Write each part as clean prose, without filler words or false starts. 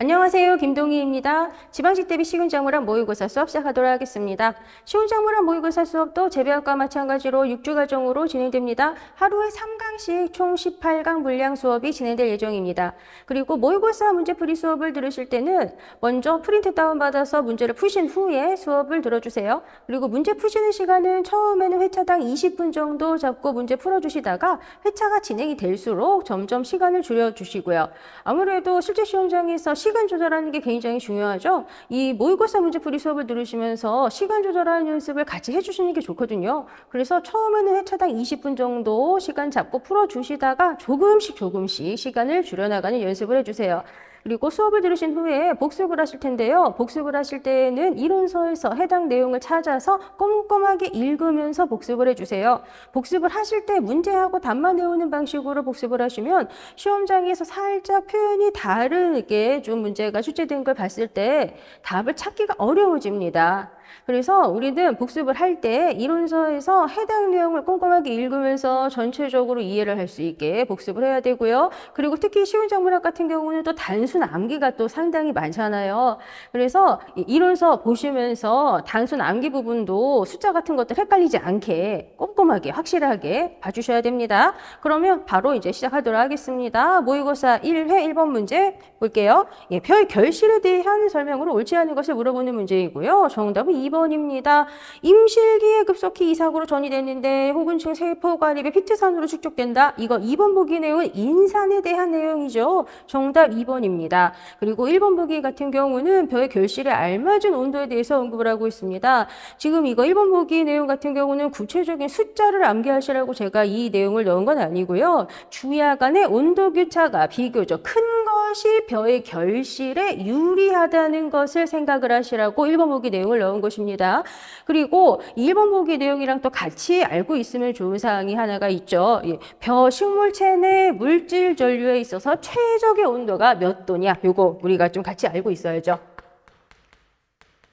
안녕하세요. 김동희입니다. 지방직 대비 시군작물학 모의고사 수업 시작하도록 하겠습니다. 시군작물학 모의고사 수업도 재배학과 마찬가지로 6주 과정으로 진행됩니다. 하루에 3강씩 총 18강 분량 수업이 진행될 예정입니다. 그리고 모의고사 문제풀이 수업을 들으실 때는 먼저 프린트 다운받아서 문제를 푸신 후에 수업을 들어주세요. 그리고 문제 푸시는 시간은 처음에는 회차당 20분 정도 잡고 문제 풀어주시다가 회차가 진행이 될수록 점점 시간을 줄여주시고요. 아무래도 실제 시험장에서 시간 조절하는 게 굉장히 중요하죠. 이 모의고사 문제풀이 수업을 들으시면서 시간 조절하는 연습을 같이 해주시는 게 좋거든요. 그래서 처음에는 회차당 20분 정도 시간 잡고 풀어주시다가 조금씩 시간을 줄여나가는 연습을 해주세요. 그리고 수업을 들으신 후에 복습을 하실 텐데요. 복습을 하실 때는 이론서에서 해당 내용을 찾아서 꼼꼼하게 읽으면서 복습을 해주세요. 복습을 하실 때 문제하고 답만 외우는 방식으로 복습을 하시면 시험장에서 살짝 표현이 다르게 좀 문제가 출제된 걸 봤을 때 답을 찾기가 어려워집니다. 그래서 우리는 복습을 할 때 이론서에서 해당 내용을 꼼꼼하게 읽으면서 전체적으로 이해를 할 수 있게 복습을 해야 되고요. 그리고 특히 시군작물학 같은 경우는 또 단순 암기가 또 상당히 많잖아요. 그래서 이론서 보시면서 단순 암기 부분도 숫자 같은 것들 헷갈리지 않게 꼼꼼하게 확실하게 봐주셔야 됩니다. 그러면 바로 이제 시작하도록 하겠습니다. 모의고사 1회 1번 문제 볼게요. 별 결실에 대한 설명으로 옳지 않은 것을 물어보는 문제이고요. 정답은 2번입니다. 임실기에 급속히 이삭으로 전이됐는데 호군층 세포과립의 피트산으로 축적된다. 이거 2번 보기 내용은 인산에 대한 내용이죠. 정답 2번입니다. 그리고 1번 보기 같은 경우는 벼의 결실에 알맞은 온도에 대해서 언급을 하고 있습니다. 지금 이거 1번 보기 내용 같은 경우는 구체적인 숫자를 암기하시라고 제가 이 내용을 넣은 건 아니고요. 주야 간의 온도 교차가 비교적 큰 것이 벼의 결실에 유리하다는 것을 생각을 하시라고 1번 보기 내용을 넣은 것입니다. 그리고 1번 보기 내용이랑 또 같이 알고 있으면 좋은 사항이 하나가 있죠. 벼 식물체 내 물질 전류에 있어서 최적의 온도가 몇 도냐? 요거 우리가 좀 같이 알고 있어야죠.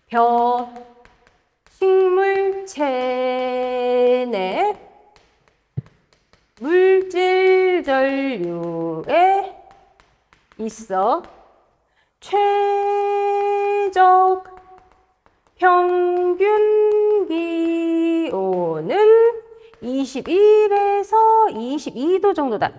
벼 식물체 내 물질 전류에 있어 최적 평균 기온은 21에서 22도 정도다.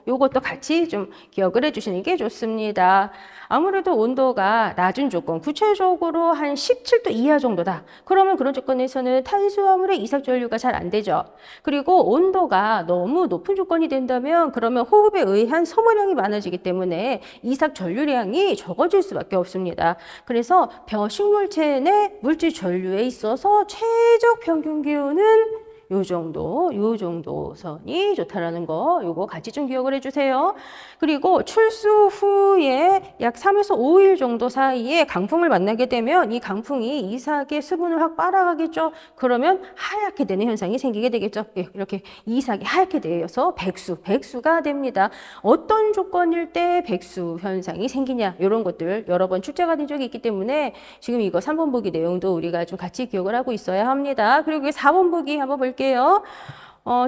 요것도 같이 좀 기억을 해주시는 게 좋습니다. 아무래도 온도가 낮은 조건, 구체적으로 한 17도 이하 정도다. 그러면 그런 조건에서는 탄수화물의 이삭 전류가 잘 안 되죠. 그리고 온도가 너무 높은 조건이 된다면 그러면 호흡에 의한 소모량이 많아지기 때문에 이삭 전류량이 적어질 수밖에 없습니다. 그래서 벼 식물체 내 물질 전류에 있어서 최적 평균 기온은 요 정도 선이 좋다라는 거, 요거 같이 좀 기억을 해주세요. 그리고 출수 후에 약 3에서 5일 정도 사이에 강풍을 만나게 되면 이 강풍이 이삭의 수분을 확 빨아가겠죠. 그러면 하얗게 되는 현상이 생기게 되겠죠. 이렇게 이삭이 하얗게 되어서 백수가 됩니다. 어떤 조건일 때 백수 현상이 생기냐, 이런 것들 여러 번 출제가 된 적이 있기 때문에 지금 이거 3번 보기 내용도 우리가 좀 같이 기억을 하고 있어야 합니다. 그리고 4번 보기 한번 볼게요.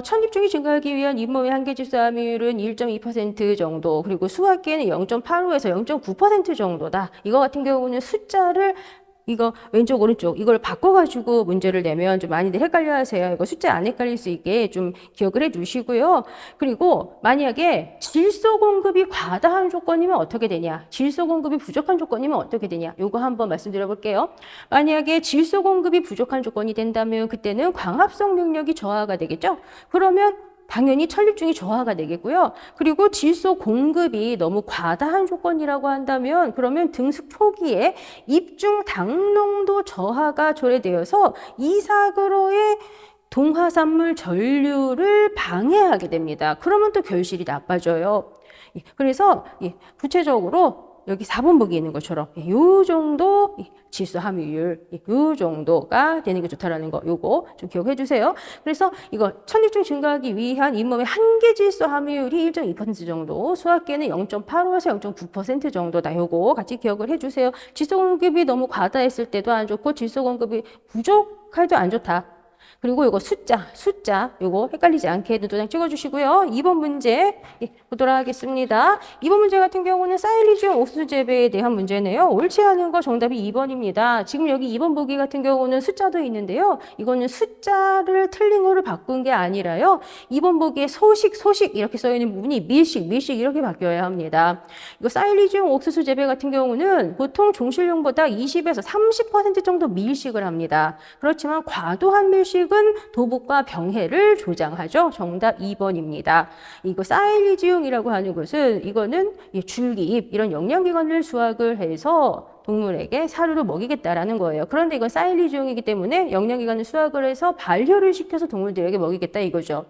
천입중이 증가하기 위한 잇몸의 한계질소 함유율은 1.2% 정도, 그리고 수학계는 0.85에서 0.9% 정도다. 이거 같은 경우는 숫자를 이거 왼쪽 오른쪽 이걸 바꿔가지고 문제를 내면 좀 많이들 헷갈려 하세요. 이거 숫자 안 헷갈릴 수 있게 좀 기억을 해 두시고요. 그리고 만약에 질소 공급이 과다한 조건이면 어떻게 되냐, 질소 공급이 부족한 조건이면 어떻게 되냐, 요거 한번 말씀드려 볼게요. 만약에 질소 공급이 부족한 조건이 된다면 그때는 광합성 능력이 저하가 되겠죠. 그러면 당연히 천립중이 저하가 되겠고요. 그리고 질소 공급이 너무 과다한 조건이라고 한다면 그러면 등숙 초기에 입중 당농도 저하가 초래되어서 이삭으로의 동화산물 전류를 방해하게 됩니다. 그러면 또 결실이 나빠져요. 그래서 구체적으로 여기 4번 보기에 있는 것처럼 요 정도 질소 함유율, 요 정도가 되는 게 좋다라는 거, 요거 좀 기억해 주세요. 그래서 이거 천립중 증가하기 위한 잇몸의 한계 질소 함유율이 1.2% 정도, 수학계는 0.85에서 0.9% 정도다. 요거 같이 기억을 해 주세요. 질소 공급이 너무 과다했을 때도 안 좋고 질소 공급이 부족할 때도 안 좋다. 그리고 이거 숫자 요거 헷갈리지 않게 눈도장 찍어주시고요. 2번 문제 보도록 하겠습니다. 2번 문제 같은 경우는 사일리지용 옥수수 재배에 대한 문제네요. 옳지 않은 거 정답이 2번입니다. 지금 여기 2번 보기 같은 경우는 숫자도 있는데요. 이거는 숫자를 틀린 거를 바꾼 게 아니라요. 2번 보기에 소식 이렇게 써있는 부분이 밀식 이렇게 바뀌어야 합니다. 이거 사일리지용 옥수수 재배 같은 경우는 보통 종실용보다 20에서 30% 정도 밀식을 합니다. 그렇지만 과도한 밀식은 도복과 병해를 조장하죠. 정답 2번입니다. 이거 사일리지용이라고 하는 것은 이거는 줄기잎 이런 영양기관을 수확을 해서 동물에게 사료로 먹이겠다라는 거예요. 그런데 이건 사일리지용이기 때문에 영양기관을 수확을 해서 발효를 시켜서 동물들에게 먹이겠다 이거죠.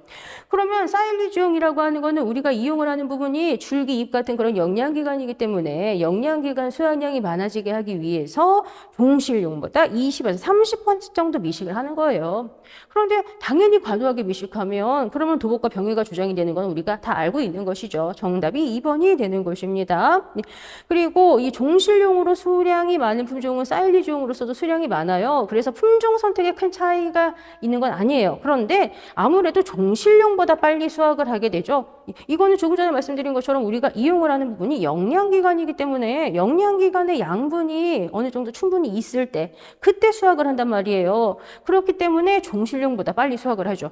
그러면 사일리지용이라고 하는 거는 우리가 이용을 하는 부분이 줄기, 잎 같은 그런 영양기관이기 때문에 영양기관 수확량이 많아지게 하기 위해서 종실용보다 20에서 30% 정도 미식을 하는 거예요. 그런데 당연히 과도하게 미식하면 그러면 도복과 병해가 조장이 되는 건 우리가 다 알고 있는 것이죠. 정답이 2번이 되는 것입니다. 그리고 이 종실용으로 수량이 많은 품종은 사일리지용으로서도 수량이 많아요. 그래서 품종 선택에 큰 차이가 있는 건 아니에요. 그런데 아무래도 종실용보다 빨리 수확을 하게 되죠. 이거는 조금 전에 말씀드린 것처럼 우리가 이용을 하는 부분이 영양기관이기 때문에 영양기관의 양분이 어느 정도 충분히 있을 때 그때 수확을 한단 말이에요. 그렇기 때문에 종실용보다 빨리 수확을 하죠.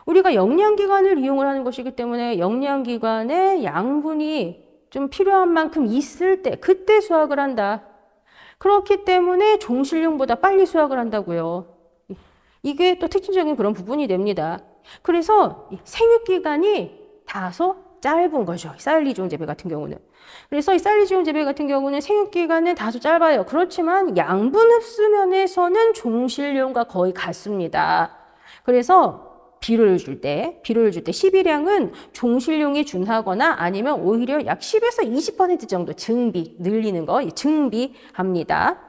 우리가 영양기관을 이용을 하는 것이기 때문에 영양기관의 양분이 좀 필요한 만큼 있을 때 그때 수확을 한다. 그렇기 때문에 종실용보다 빨리 수확을 한다고요. 이게 또 특징적인 그런 부분이 됩니다. 그래서 생육기간이 다소 짧은 거죠. 사일리지용 재배 같은 경우는. 그래서 이 사일리지용 재배 같은 경우는 생육기간은 다소 짧아요. 그렇지만 양분 흡수 면에서는 종실용과 거의 같습니다. 그래서 비료를 줄 때 시비량은 종실용에 준하거나 아니면 오히려 약 10에서 20% 정도 늘리는 거 증비합니다.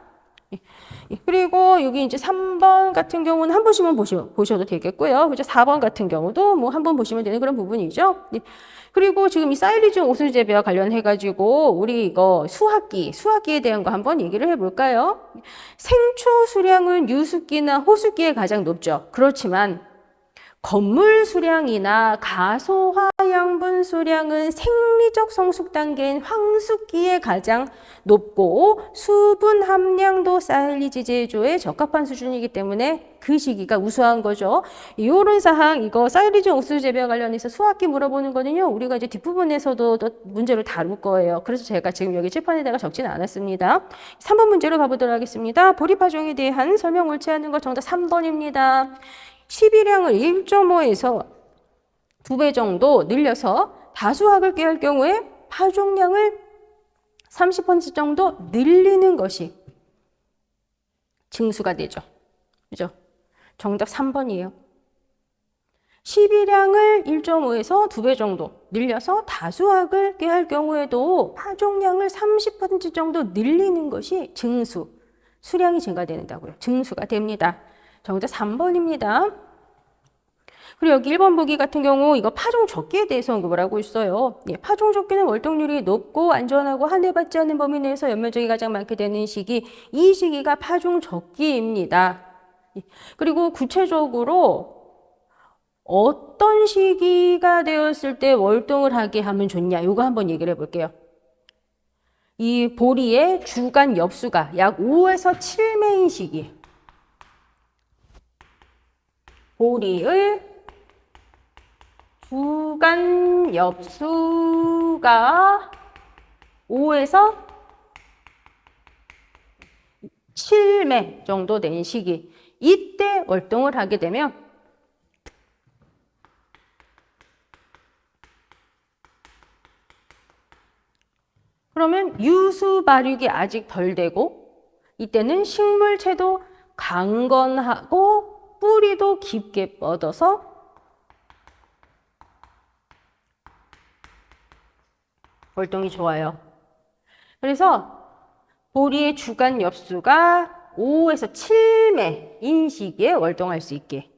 그리고 여기 이제 3번 같은 경우는 한 번씩만 보셔도 되겠고요. 그죠? 4번 같은 경우도 뭐 한 번 보시면 되는 그런 부분이죠. 그리고 지금 이 사일리지용 옥수수 재배와 관련해가지고 우리 이거 수확기에 대한 거 한번 얘기를 해볼까요? 생초 수량은 유숙기나 호숙기에 가장 높죠. 그렇지만 건물 수량이나 가소화 양분 수량은 생리적 성숙 단계인 황숙기에 가장 높고 수분 함량도 사일리지 제조에 적합한 수준이기 때문에 그 시기가 우수한 거죠. 이런 사항 이거 사일리지 옥수수 재배와 관련해서 수학기 물어보는 거는요. 우리가 이제 뒷부분에서도 문제를 다룰 거예요. 그래서 제가 지금 여기 칠판에다가 적지는 않았습니다. 3번 문제로 가보도록 하겠습니다. 보리파종에 대한 설명 옳지 않은 거 정답 3번입니다. 시비량을 1.5에서 2배 정도 늘려서 다수확을 꾀할 경우에 파종량을 30% 정도 늘리는 것이 증수가 되죠. 그죠? 정답 3번이에요. 시비량을 1.5에서 2배 정도 늘려서 다수확을 꾀할 경우에도 파종량을 30% 정도 늘리는 것이 수량이 증가된다고요. 증수가 됩니다. 정답 3번입니다. 그리고 여기 1번 보기 같은 경우 이거 파종 적기에 대해서 언급을 하고 있어요. 파종 적기는 월동률이 높고 안전하고 한해받지 않는 범위 내에서 연면적이 가장 많게 되는 시기, 이 시기가 파종 적기입니다. 그리고 구체적으로 어떤 시기가 되었을 때 월동을 하게 하면 좋냐, 이거 한번 얘기를 해볼게요. 이 보리의 주간 엽수가 약 5에서 7매인 시기. 보리의 주간 엽수가 5에서 7매 정도 된 시기. 이때 월동을 하게 되면 그러면 유수 발육이 아직 덜 되고 이때는 식물체도 강건하고 뿌리도 깊게 뻗어서 월동이 좋아요. 그래서 보리의 주간 엽수가 5에서 7매인 시기에 월동할 수 있게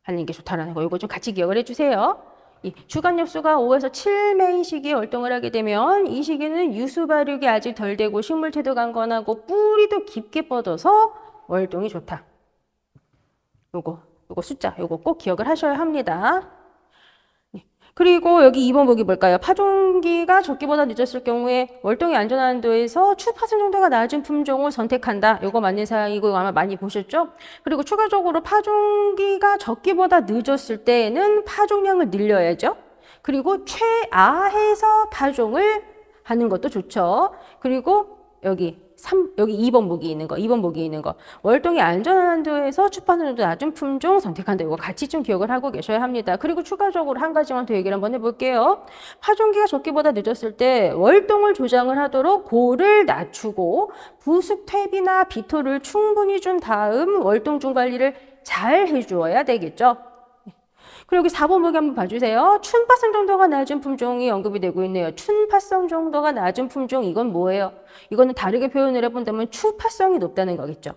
하는 게 좋다라는 거. 이거 좀 같이 기억을 해주세요. 이 주간 엽수가 5에서 7매인 시기에 월동을 하게 되면 이 시기는 유수 발육이 아직 덜 되고 식물체도 강건하고 뿌리도 깊게 뻗어서 월동이 좋다. 요거 숫자, 요거 꼭 기억을 하셔야 합니다. 그리고 여기 2번 보기 볼까요? 파종기가 적기보다 늦었을 경우에 월동의 안전한도에서 추파성 정도가 낮은 품종을 선택한다. 요거 맞는 사항이고 아마 많이 보셨죠? 그리고 추가적으로 파종기가 적기보다 늦었을 때에는 파종량을 늘려야죠. 그리고 최아해서 파종을 하는 것도 좋죠. 그리고 여기 2번 보기 있는 거, 2번 보기 있는 거. 월동이 안전한 한도에서 추파성도 낮은 품종 선택한다. 이거 같이 좀 기억을 하고 계셔야 합니다. 그리고 추가적으로 한 가지만 더 얘기를 한번 해볼게요. 파종기가 적기보다 늦었을 때 월동을 조장을 하도록 고를 낮추고 부숙 퇴비나 비토를 충분히 준 다음 월동 중 관리를 잘 해주어야 되겠죠. 그리고 여기 4번 보기 한번 봐주세요. 춘파성 정도가 낮은 품종이 언급이 되고 있네요. 춘파성 정도가 낮은 품종, 이건 뭐예요? 이거는 다르게 표현을 해본다면 추파성이 높다는 거겠죠.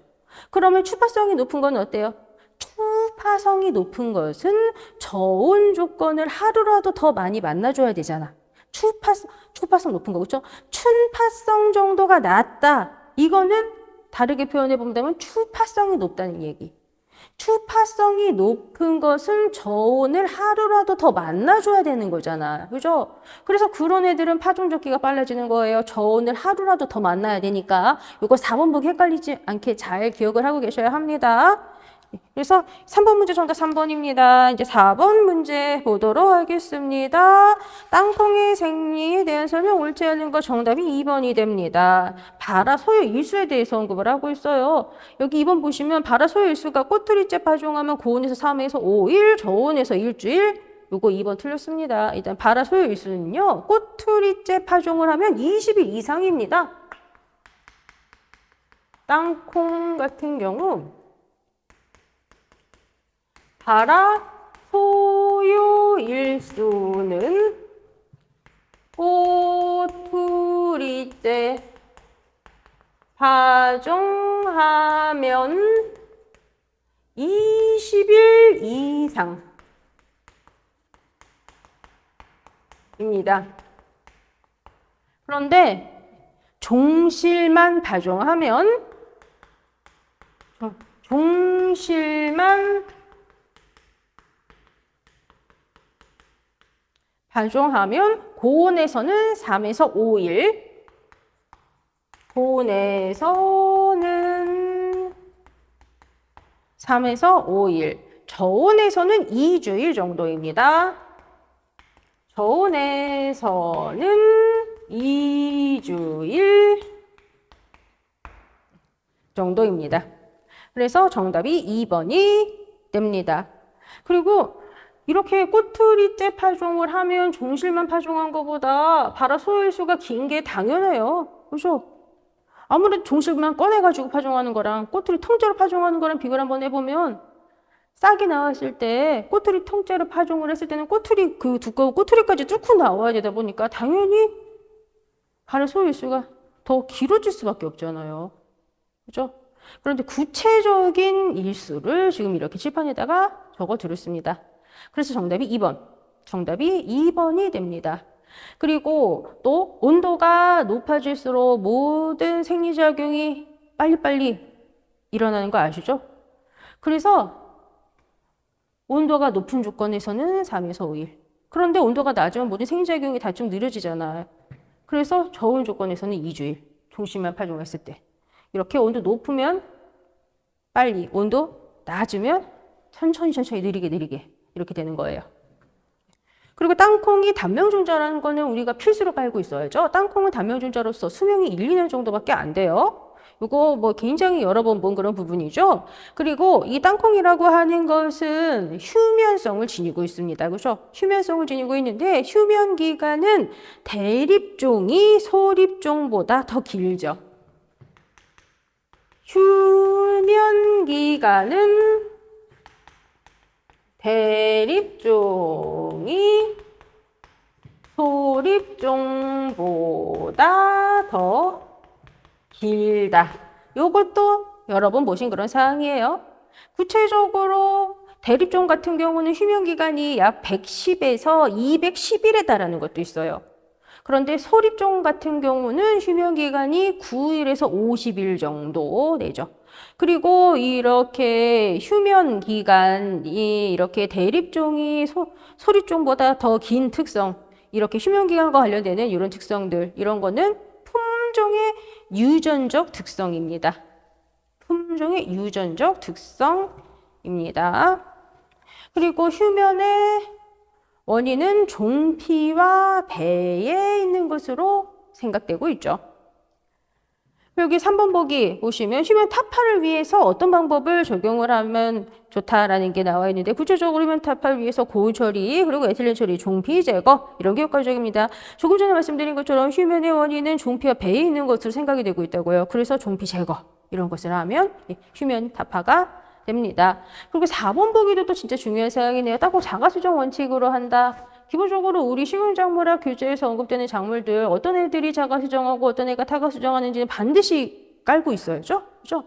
그러면 추파성이 높은 건 어때요? 추파성이 높은 것은 저온 조건을 하루라도 더 많이 만나줘야 되잖아. 추파성 높은 거, 그렇죠? 춘파성 정도가 낮다. 이거는 다르게 표현해 본다면 추파성이 높다는 얘기. 추파성이 높은 것은 저온을 하루라도 더 만나줘야 되는 거잖아. 그죠? 그래서 그런 애들은 파종적기가 빨라지는 거예요. 저온을 하루라도 더 만나야 되니까. 이거 4번 보기 헷갈리지 않게 잘 기억을 하고 계셔야 합니다. 그래서 3번 문제 정답 3번입니다. 이제 4번 문제 보도록 하겠습니다. 땅콩의 생리에 대한 설명 옳지 않은 거 정답이 2번이 됩니다. 발화 소요 일수에 대해서 언급을 하고 있어요. 여기 2번 보시면 발화 소요 일수가 꼬투리째 파종하면 고온에서 3에서 5일, 저온에서 일주일. 요거 2번 틀렸습니다. 일단 발화 소요 일수는요. 꼬투리째 파종을 하면 20일 이상입니다. 땅콩 같은 경우 발화 소요 일수는 꼬투리째 파종하면 20일 이상입니다. 그런데 종실만 파종하면 고온에서는 3에서 5일, 저온에서는 2주일 정도입니다. 저온에서는 2주일 정도입니다. 그래서 정답이 2번이 됩니다. 그리고 이렇게 꼬투리째 파종을 하면 종실만 파종한 것보다 발화 소요일수가 긴 게 당연해요. 그죠? 아무래도 종실만 꺼내가지고 파종하는 거랑 꼬투리 통째로 파종하는 거랑 비교를 한번 해보면 싹이 나왔을 때 꼬투리 통째로 파종을 했을 때는 꼬투리 그 두꺼운 꼬투리까지 뚫고 나와야 되다 보니까 당연히 발화 소요일수가 더 길어질 수밖에 없잖아요. 그죠? 그런데 구체적인 일수를 지금 이렇게 칠판에다가 적어드렸습니다. 그래서 정답이 2번이 됩니다. 그리고 또 온도가 높아질수록 모든 생리작용이 빨리빨리 일어나는 거 아시죠? 그래서 온도가 높은 조건에서는 3에서 5일. 그런데 온도가 낮으면 모든 생리작용이 다 좀 느려지잖아요. 그래서 저온 조건에서는 2주일. 종실만 파종했을 때. 이렇게 온도 높으면 빨리, 온도 낮으면 천천히 느리게 이렇게 되는 거예요. 그리고 땅콩이 단명종자라는 거는 우리가 필수로 알고 있어야죠. 땅콩은 단명종자로서 수명이 1, 2년 정도밖에 안 돼요. 이거 뭐 굉장히 여러 번 본 그런 부분이죠. 그리고 이 땅콩이라고 하는 것은 휴면성을 지니고 있습니다. 그렇죠? 휴면성을 지니고 있는데 휴면 기간은 대립종이 소립종보다 더 길죠. 휴면 기간은 대립종이 소립종보다 더 길다. 이것도 여러 번 보신 그런 사항이에요. 구체적으로 대립종 같은 경우는 휴면 기간이 약 110에서 210일에 달하는 것도 있어요. 그런데 소립종 같은 경우는 휴면 기간이 9일에서 50일 정도 되죠. 그리고 이렇게 휴면 기간이 이렇게 대립종이 소립종보다 더 긴 특성, 이렇게 휴면 기간과 관련되는 이런 특성들, 이런 거는 품종의 유전적 특성입니다. 품종의 유전적 특성입니다. 그리고 휴면의 원인은 종피와 배에 있는 것으로 생각되고 있죠. 여기 3번 보기 보시면 휴면 타파를 위해서 어떤 방법을 적용을 하면 좋다라는 게 나와 있는데, 구체적으로 휴면 타파를 위해서 고온 처리 그리고 에틸렌 처리, 종피 제거 이런 게 효과적입니다. 조금 전에 말씀드린 것처럼 휴면의 원인은 종피와 배에 있는 것으로 생각이 되고 있다고요. 그래서 종피 제거 이런 것을 하면 휴면 타파가 됩니다. 그리고 4번 보기도 또 진짜 중요한 사항이네요. 땅콩 자가수정 원칙으로 한다. 기본적으로 우리 식용작물학 교재에서 언급되는 작물들 어떤 애들이 자가수정하고 어떤 애가 타가수정하는지는 반드시 깔고 있어야죠. 그죠?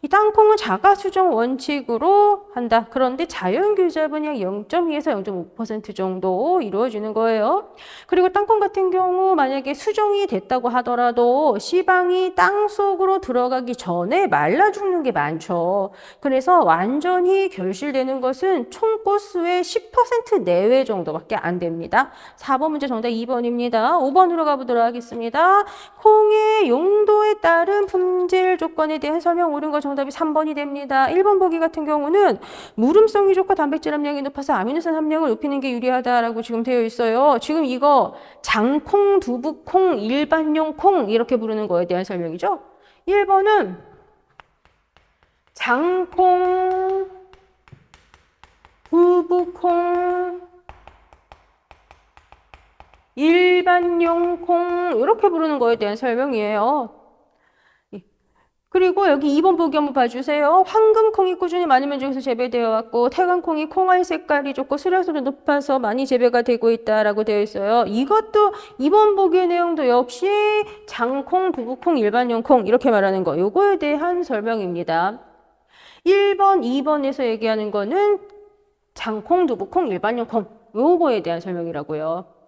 이 땅콩은 자가수정 원칙으로 한다. 그런데 자연규잡은 약 0.2에서 0.5% 정도 이루어지는 거예요. 그리고 땅콩 같은 경우 만약에 수정이 됐다고 하더라도 씨방이 땅 속으로 들어가기 전에 말라 죽는 게 많죠. 그래서 완전히 결실되는 것은 총 꽃수의 10% 내외 정도밖에 안 됩니다. 4번 문제 정답 2번입니다. 5번으로 가보도록 하겠습니다. 콩의 용도에 따른 품질 조건에 대한 설명 옳은 거 정답이 3번이 됩니다. 1번 보기 같은 경우는 무름성이 좋고 단백질 함량이 높아서 아미노산 함량을 높이는 게 유리하다라고 지금 되어 있어요. 지금 이거 장콩, 두부콩, 일반용 콩 이렇게 부르는 거에 대한 설명이죠. 1번은 장콩, 두부콩, 일반용 콩 이렇게 부르는 거에 대한 설명이에요. 그리고 여기 2번 보기 한번 봐주세요. 황금콩이 꾸준히 많은 면적에서 재배되어 왔고 태광콩이 콩알 색깔이 좋고 수량성이 높아서 많이 재배가 되고 있다라고 되어 있어요. 이것도 2번 보기의 내용도 역시 장콩, 두부콩, 일반용 콩 이렇게 말하는 거, 요거에 대한 설명입니다. 1번, 2번에서 얘기하는 거는 장콩, 두부콩, 일반용 콩 요거에 대한 설명이라고요.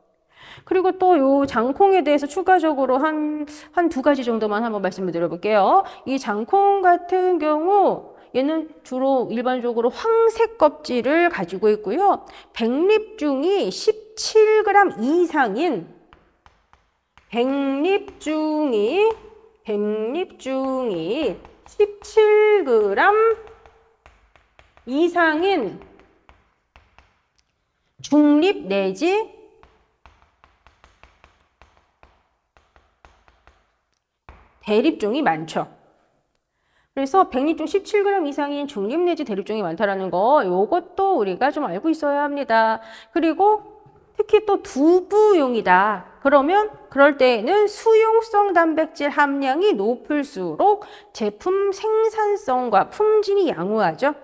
그리고 또 요 장콩에 대해서 추가적으로 한 두 가지 정도만 한번 말씀을 드려볼게요. 이 장콩 같은 경우 얘는 주로 일반적으로 황색 껍질을 가지고 있고요. 백립중이 17g 이상인 백립중이 17g 이상인 중립 내지 대립종이 많죠. 그래서 백립종 17g 이상인 중립 내지 대립종이 많다라는 거, 요것도 우리가 좀 알고 있어야 합니다. 그리고 특히 또 두부용이다. 그럴 때에는 수용성 단백질 함량이 높을수록 제품 생산성과 품질이 양호하죠.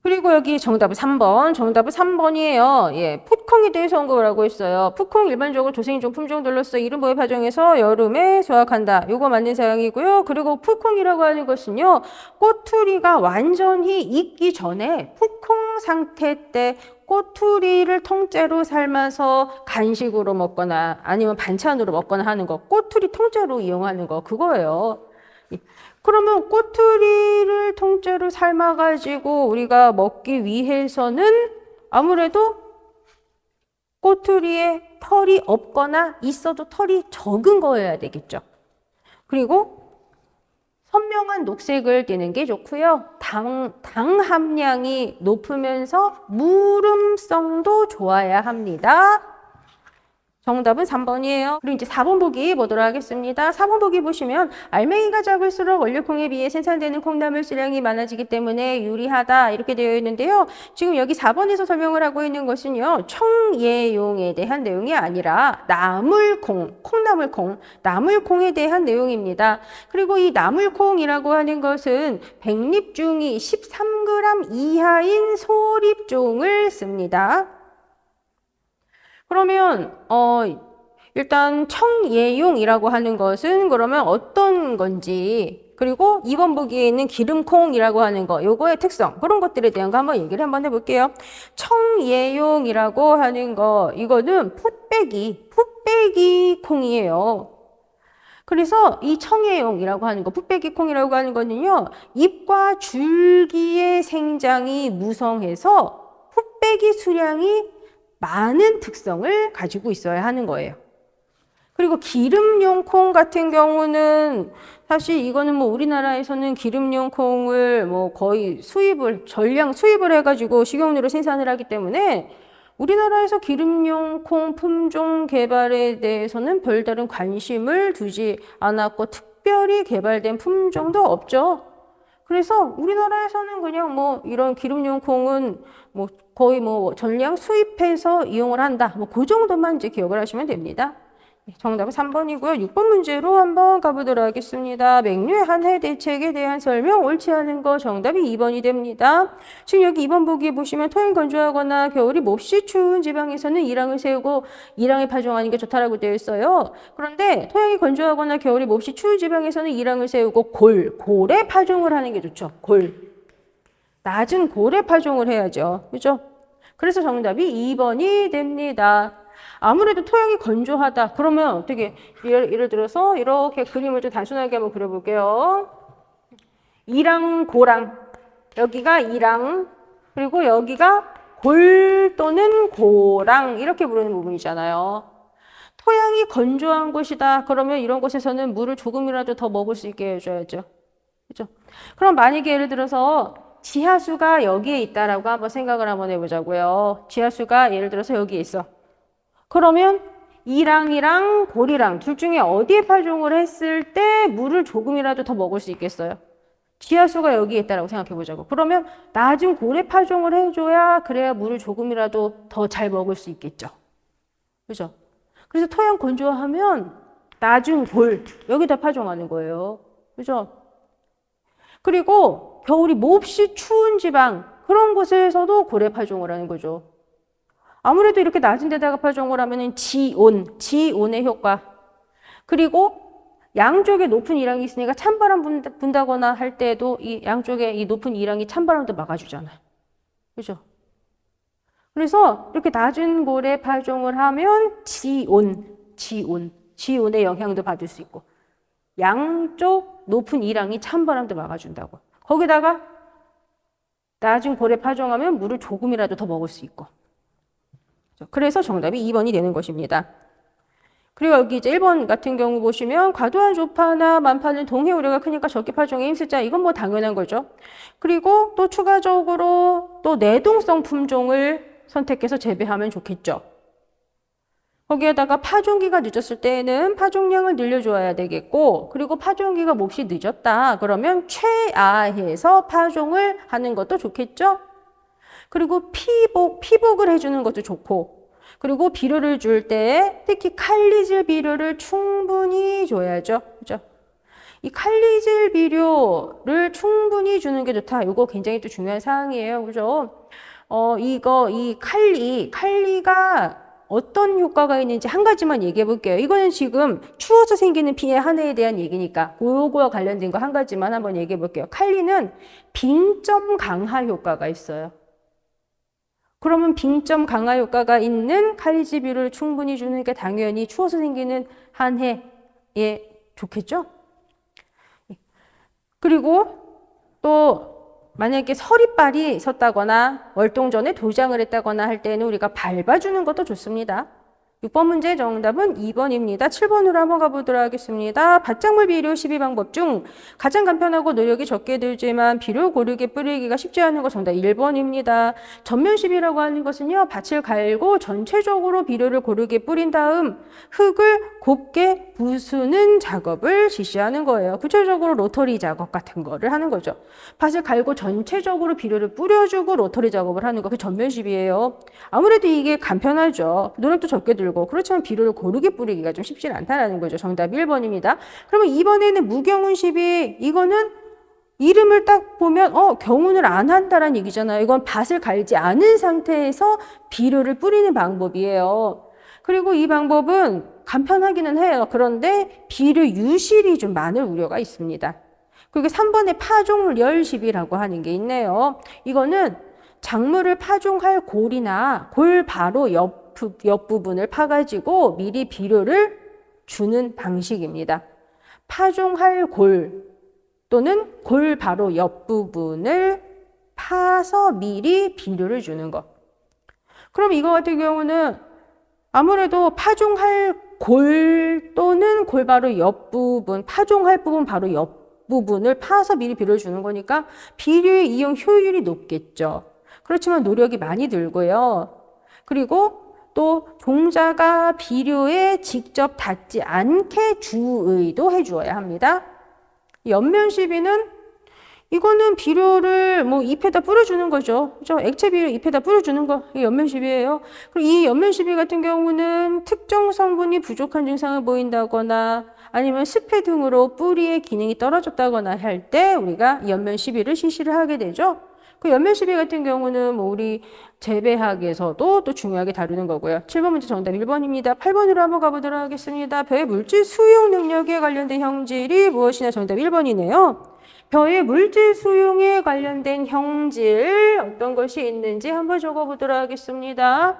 그리고 여기 정답은 3번. 정답은 3번이에요. 예, 풋콩에 대해서 언급을 하고 있어요. 풋콩 일반적으로 조생종 품종들로서 이른보의 파종에서 여름에 수확한다. 요거 맞는 사항이고요. 그리고 풋콩이라고 하는 것은요, 꼬투리가 완전히 익기 전에 풋콩 상태 때 꼬투리를 통째로 삶아서 간식으로 먹거나 아니면 반찬으로 먹거나 하는 거, 꼬투리 통째로 이용하는 거, 그거예요. 그러면 꼬투리를 통째로 삶아가지고 우리가 먹기 위해서는 아무래도 꼬투리에 털이 없거나 있어도 털이 적은 거여야 되겠죠. 그리고 선명한 녹색을 띠는 게 좋고요. 당 함량이 높으면서 무름성도 좋아야 합니다. 정답은 3번이에요. 그리고 이제 4번 보기 보도록 하겠습니다. 4번 보기 보시면 알맹이가 작을수록 원료콩에 비해 생산되는 콩나물 수량이 많아지기 때문에 유리하다 이렇게 되어 있는데요. 지금 여기 4번에서 설명을 하고 있는 것은요, 청예용에 대한 내용이 아니라 나물콩, 콩나물콩, 나물콩에 대한 내용입니다. 그리고 이 나물콩이라고 하는 것은 백립중이 13g 이하인 소립종을 씁니다. 그러면 일단 청예용이라고 하는 것은 그러면 어떤 건지, 그리고 2번 보기에 있는 기름콩이라고 하는 거, 요거의 특성, 그런 것들에 대한 거 한번 얘기를 한번 해볼게요. 청예용이라고 하는 거, 이거는 풋배기 풋배기 콩이에요. 그래서 이 청해용이라고 하는 거, 풋배기 콩이라고 하는 거는요, 잎과 줄기의 생장이 무성해서 풋배기 수량이 많은 특성을 가지고 있어야 하는 거예요. 그리고 기름용 콩 같은 경우는 사실 이거는 뭐 우리나라에서는 기름용 콩을 뭐 거의 전량 수입을 해가지고 식용유로 생산을 하기 때문에 우리나라에서 기름용 콩 품종 개발에 대해서는 별다른 관심을 두지 않았고 특별히 개발된 품종도 없죠. 그래서 우리나라에서는 그냥 뭐 이런 기름용 콩은 뭐 거의 뭐 전량 수입해서 이용을 한다. 뭐 그 정도만 이제 기억을 하시면 됩니다. 정답은 3번이고요. 6번 문제로 한번 가보도록 하겠습니다. 맹류의 한해 대책에 대한 설명 옳지 않은 거 정답이 2번이 됩니다. 지금 여기 2번 보기에 보시면 토양이 건조하거나 겨울이 몹시 추운 지방에서는 이랑을 세우고 이랑에 파종하는 게 좋다라고 되어 있어요. 그런데 토양이 건조하거나 겨울이 몹시 추운 지방에서는 이랑을 세우고 골에 파종을 하는 게 좋죠. 낮은 골에 파종을 해야죠. 그죠? 그래서 정답이 2번이 됩니다. 아무래도 토양이 건조하다. 그러면 어떻게 예를 들어서 이렇게 그림을 좀 단순하게 한번 그려볼게요. 이랑 고랑, 여기가 이랑, 그리고 여기가 골 또는 고랑 이렇게 부르는 부분이잖아요. 토양이 건조한 곳이다. 그러면 이런 곳에서는 물을 조금이라도 더 먹을 수 있게 해줘야죠. 그렇죠? 그럼 만약에 예를 들어서 지하수가 여기에 있다라고 한번 생각을 한번 해보자고요. 지하수가 예를 들어서 여기에 있어. 그러면 이랑이랑 골이랑 둘 중에 어디에 파종을 했을 때 물을 조금이라도 더 먹을 수 있겠어요? 지하수가 여기에 있다라고 생각해 보자고. 그러면 낮은 골에 파종을 해줘야 그래야 물을 조금이라도 더 잘 먹을 수 있겠죠. 그죠? 그래서 토양 건조하면 낮은 골 여기다 파종하는 거예요. 그죠? 그리고 겨울이 몹시 추운 지방 그런 곳에서도 골에 파종을 하는 거죠. 아무래도 이렇게 낮은 데다가 파종을 하면은 지온의 효과. 그리고 양쪽에 높은 이랑이 있으니까 찬바람 분다거나 할 때도 이 양쪽에 이 높은 이랑이 찬바람도 막아주잖아요. 그죠? 그래서 이렇게 낮은 골에 파종을 하면 지온의 영향도 받을 수 있고, 양쪽 높은 이랑이 찬바람도 막아준다고. 거기다가 낮은 골에 파종하면 물을 조금이라도 더 먹을 수 있고. 그래서 정답이 2번이 되는 것입니다. 그리고 여기 이제 1번 같은 경우 보시면 과도한 조파나 만파는 동해 우려가 크니까 적게 파종에 힘쓰자. 이건 뭐 당연한 거죠. 그리고 또 추가적으로 또 내동성 품종을 선택해서 재배하면 좋겠죠. 거기에다가 파종기가 늦었을 때에는 파종량을 늘려줘야 되겠고, 그리고 파종기가 몹시 늦었다. 그러면 최아해서 파종을 하는 것도 좋겠죠. 그리고 피복을 해주는 것도 좋고, 그리고 비료를 줄 때 특히 칼리질 비료를 충분히 줘야죠. 그죠? 이 칼리질 비료를 충분히 주는 게 좋다. 이거 굉장히 또 중요한 사항이에요. 그죠? 이 칼리가 어떤 효과가 있는지 한 가지만 얘기해 볼게요. 이거는 지금 추워서 생기는 피해 한해에 대한 얘기니까 그거와 관련된 거 한 가지만 한번 얘기해 볼게요. 칼리는 빙점 강화 효과가 있어요. 그러면 빙점 강화 효과가 있는 칼리질 비료를 충분히 주는 게 당연히 추워서 생기는 한 해에 좋겠죠? 그리고 또 만약에 서리빨이 섰다거나 월동전에 도장을 했다거나 할 때는 우리가 밟아주는 것도 좋습니다. 6번 문제 정답은 2번입니다. 7번으로 한번 가보도록 하겠습니다. 밭작물 비료 12방법 중 가장 간편하고 노력이 적게 들지만 비료 고르게 뿌리기가 쉽지 않은 거 정답 1번입니다. 전면십이라고 하는 것은요. 밭을 갈고 전체적으로 비료를 고르게 뿌린 다음 흙을 곱게 부수는 작업을 지시하는 거예요. 구체적으로 로터리 작업 같은 거를 하는 거죠. 밭을 갈고 전체적으로 비료를 뿌려주고 로터리 작업을 하는 거, 그게 전면십이에요. 아무래도 이게 간편하죠. 노력도 적게 들고. 그렇지만 비료를 고르게 뿌리기가 좀 쉽지 않다라는 거죠. 정답 1번입니다. 그러면 2번에는 무경운 시비, 이거는 이름을 딱 보면 경운을 안 한다라는 얘기잖아요. 이건 밭을 갈지 않은 상태에서 비료를 뿌리는 방법이에요. 그리고 이 방법은 간편하기는 해요. 그런데 비료 유실이 좀 많을 우려가 있습니다. 그리고 3번에 파종열십이라고 하는 게 있네요. 이거는 작물을 파종할 골이나 골 바로 옆 옆부분을 파가지고 미리 비료를 주는 방식입니다. 파종할 골 또는 골 바로 옆부분을 파서 미리 비료를 주는 것. 그럼 이거 같은 경우는 아무래도 파종할 골 또는 골 바로 옆부분, 파종할 부분 바로 옆부분을 파서 미리 비료를 주는 거니까 비료의 이용 효율이 높겠죠. 그렇지만 노력이 많이 들고요. 그리고 또 종자가 비료에 직접 닿지 않게 주의도 해주어야 합니다. 옆면 시비는 이거는 비료를 뭐 잎에다 뿌려주는 거죠. 그죠? 액체 비료 잎에다 뿌려주는 거, 이게 옆면 시비예요. 그리고 이 옆면 시비 같은 경우는 특정 성분이 부족한 증상을 보인다거나 아니면 습해 등으로 뿌리의 기능이 떨어졌다거나 할 때 우리가 옆면 시비를 실시를 하게 되죠. 그 옆면 시비 같은 경우는 뭐 우리 재배학에서도 또 중요하게 다루는 거고요. 7번 문제 정답 1번입니다. 8번으로 한번 가보도록 하겠습니다. 벼의 물질 수용 능력에 관련된 형질이 무엇이냐? 정답 1번이네요. 벼의 물질 수용에 관련된 형질 어떤 것이 있는지 한번 적어보도록 하겠습니다.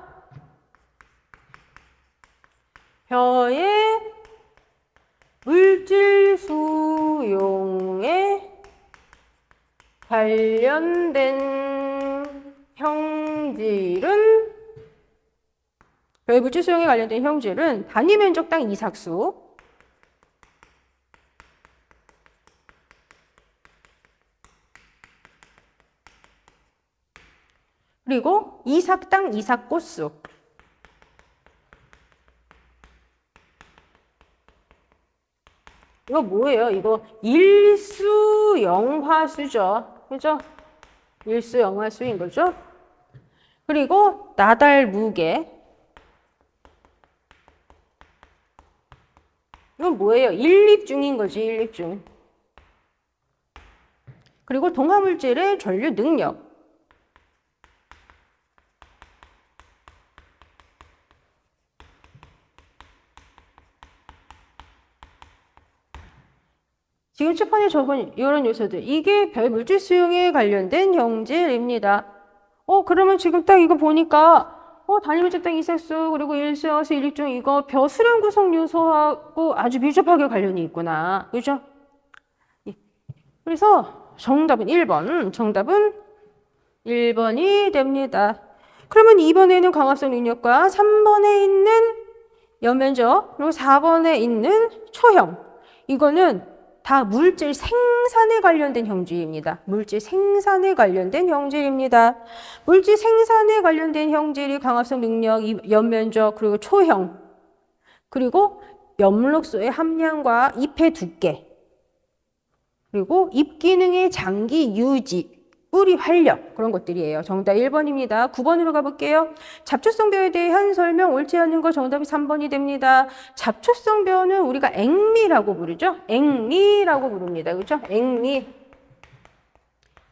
벼의 물질 수용에 관련된 형질은 벼의 물질 수용에 관련된 형질은 단위 면적당 이삭수, 그리고 이삭당 이삭꽃수, 이거 뭐예요? 이거 일수영화수죠. 그죠? 일수영화수인 거죠. 그리고 나달무게, 이건 뭐예요? 일립중인 거지, 일립중. 그리고 동화물질의 전류 능력, 지금 칠판에 적은 이런 요소들, 이게 별 물질 수용에 관련된 형질입니다. 그러면 지금 딱 이거 보니까 단위 면적당 이삭수 그리고 일수영화수 일립중 이거 벼 수량 구성 요소하고 아주 밀접하게 관련이 있구나. 그죠? 그래서 정답은 1번. 정답은 1번이 됩니다. 그러면 2번에는 광합성 능력과 3번에 있는 연면적 그리고 4번에 있는 초형, 이거는 다 물질 생산에 관련된 형질입니다. 물질 생산에 관련된 형질입니다. 물질 생산에 관련된 형질이 광합성 능력, 연면적, 그리고 초형, 그리고 엽록소의 함량과 잎의 두께, 그리고 잎 기능의 장기 유지, 뿌리 활력, 그런 것들이에요. 정답 1번입니다. 9번으로 가볼게요. 잡초성 벼에 대한 설명 옳지 않은 거 정답이 3번이 됩니다. 잡초성 벼는 우리가 앵미라고 부르죠. 앵미라고 부릅니다. 그렇죠? 앵미.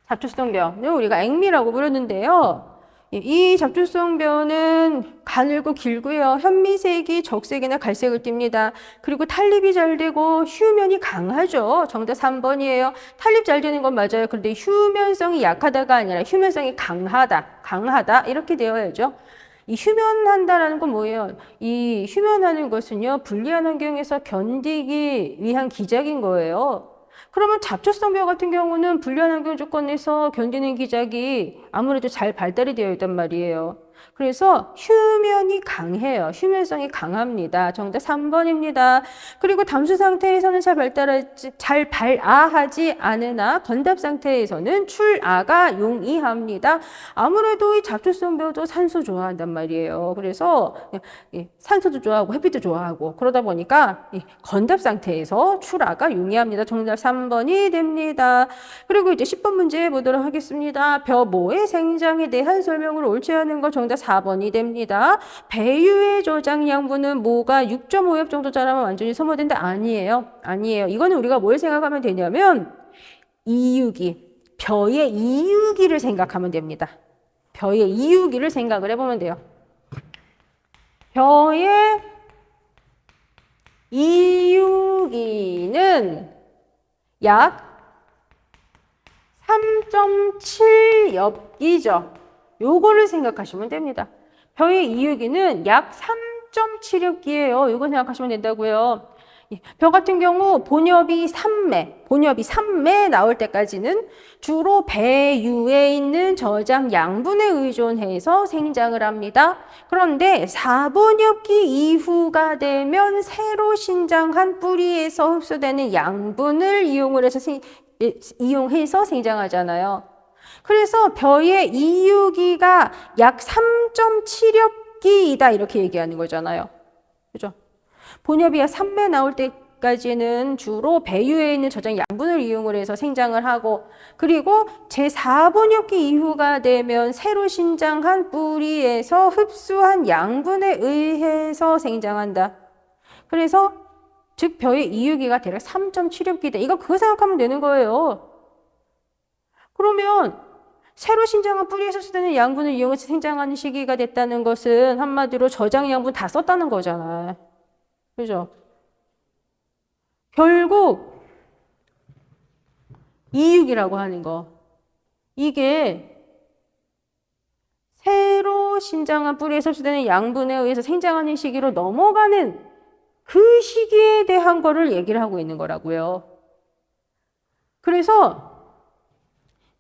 잡초성 벼는 우리가 앵미라고 부르는데요. 이 잡초성 벼는 가늘고 길고요. 현미색이 적색이나 갈색을 띱니다. 그리고 탄립이 잘 되고 휴면이 강하죠. 정답 3번이에요. 탄립 잘 되는 건 맞아요. 그런데 휴면성이 약하다가 아니라 휴면성이 강하다 이렇게 되어야죠. 이 휴면한다라는 건 뭐예요? 이 휴면하는 것은요, 불리한 환경에서 견디기 위한 기작인 거예요. 그러면 잡초성 벼 같은 경우는 불리한 환경 조건에서 견디는 기작이 아무래도 잘 발달이 되어 있단 말이에요. 그래서 휴면이 강해요. 휴면성이 강합니다. 정답 3번입니다. 그리고 담수 상태에서는 잘 발아하지 않으나 건답 상태에서는 출아가 용이합니다. 아무래도 이 잡초성 벼도 산소 좋아한단 말이에요. 그래서 산소도 좋아하고 햇빛도 좋아하고 그러다 보니까 건답 상태에서 출아가 용이합니다. 정답 3번이 됩니다. 그리고 이제 10번 문제 보도록 하겠습니다. 벼모의 생장에 대한 설명을 옳지 않은 거 정답 4번이 됩니다. 배유의 저장 양분은 모가 6.5엽 정도 자라면 완전히 소모된다? 아니에요. 아니에요. 이거는 우리가 뭘 생각하면 되냐면 이유기, 벼의 이유기를 생각하면 됩니다. 벼의 이유기를 생각을 해보면 돼요. 벼의 이유기는 약 3.7엽기죠. 요거를 생각하시면 됩니다. 벼의 이유기는 약 3.7엽기예요. 이거 생각하시면 된다고요. 벼 같은 경우 본엽이 3매 나올 때까지는 주로 배유에 있는 저장 양분에 의존해서 생장을 합니다. 그런데 4번엽기 이후가 되면 새로 신장한 뿌리에서 흡수되는 양분을 이용해서 생장하잖아요. 그래서 벼의 이유기가 약 3.7엽기이다 이렇게 얘기하는 거잖아요. 그죠? 본엽이 약 3매 나올 때까지는 주로 배유에 있는 저장 양분을 이용을 해서 생장을 하고, 그리고 제4번엽기 이후가 되면 새로 신장한 뿌리에서 흡수한 양분에 의해서 생장한다. 그래서 즉 벼의 이유기가 대략 3.7엽기다. 이거 그거 생각하면 되는 거예요. 그러면 새로 신장한 뿌리에서 흡수되는 양분을 이용해서 생장하는 시기가 됐다는 것은 한마디로 저장 양분 다 썼다는 거잖아. 그죠? 결국 이육이라고 하는 거, 이게 새로 신장한 뿌리에서 흡수되는 양분에 의해서 생장하는 시기로 넘어가는 그 시기에 대한 거를 얘기를 하고 있는 거라고요. 그래서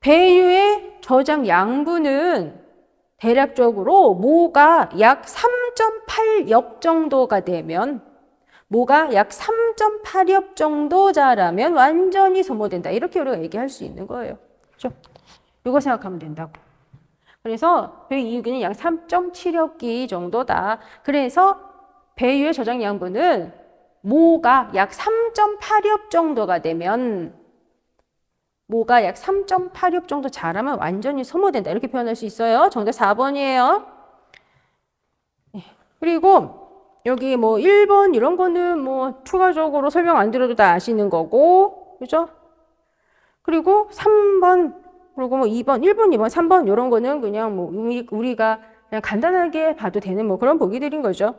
배유의 저장 양분은 대략적으로 모가 약 3.8엽 정도가 되면, 모가 약 3.8엽 정도 자라면 완전히 소모된다. 이렇게 우리가 얘기할 수 있는 거예요. 그렇죠? 이거 생각하면 된다고. 그래서 배 이유기는 약 3.7엽기 정도다. 그래서 배유의 저장 양분은 모가 약 3.8엽 정도가 되면, 모가 약 3.8엽 정도 자라면 완전히 소모된다. 이렇게 표현할 수 있어요. 정답 4번이에요. 그리고 여기 뭐 1번 이런 거는 뭐 추가적으로 설명 안 드려도 다 아시는 거고, 그죠? 그리고 3번, 그리고 뭐 2번, 1번, 2번, 3번 이런 거는 그냥 뭐 우리가 그냥 간단하게 봐도 되는 뭐 그런 보기들인 거죠.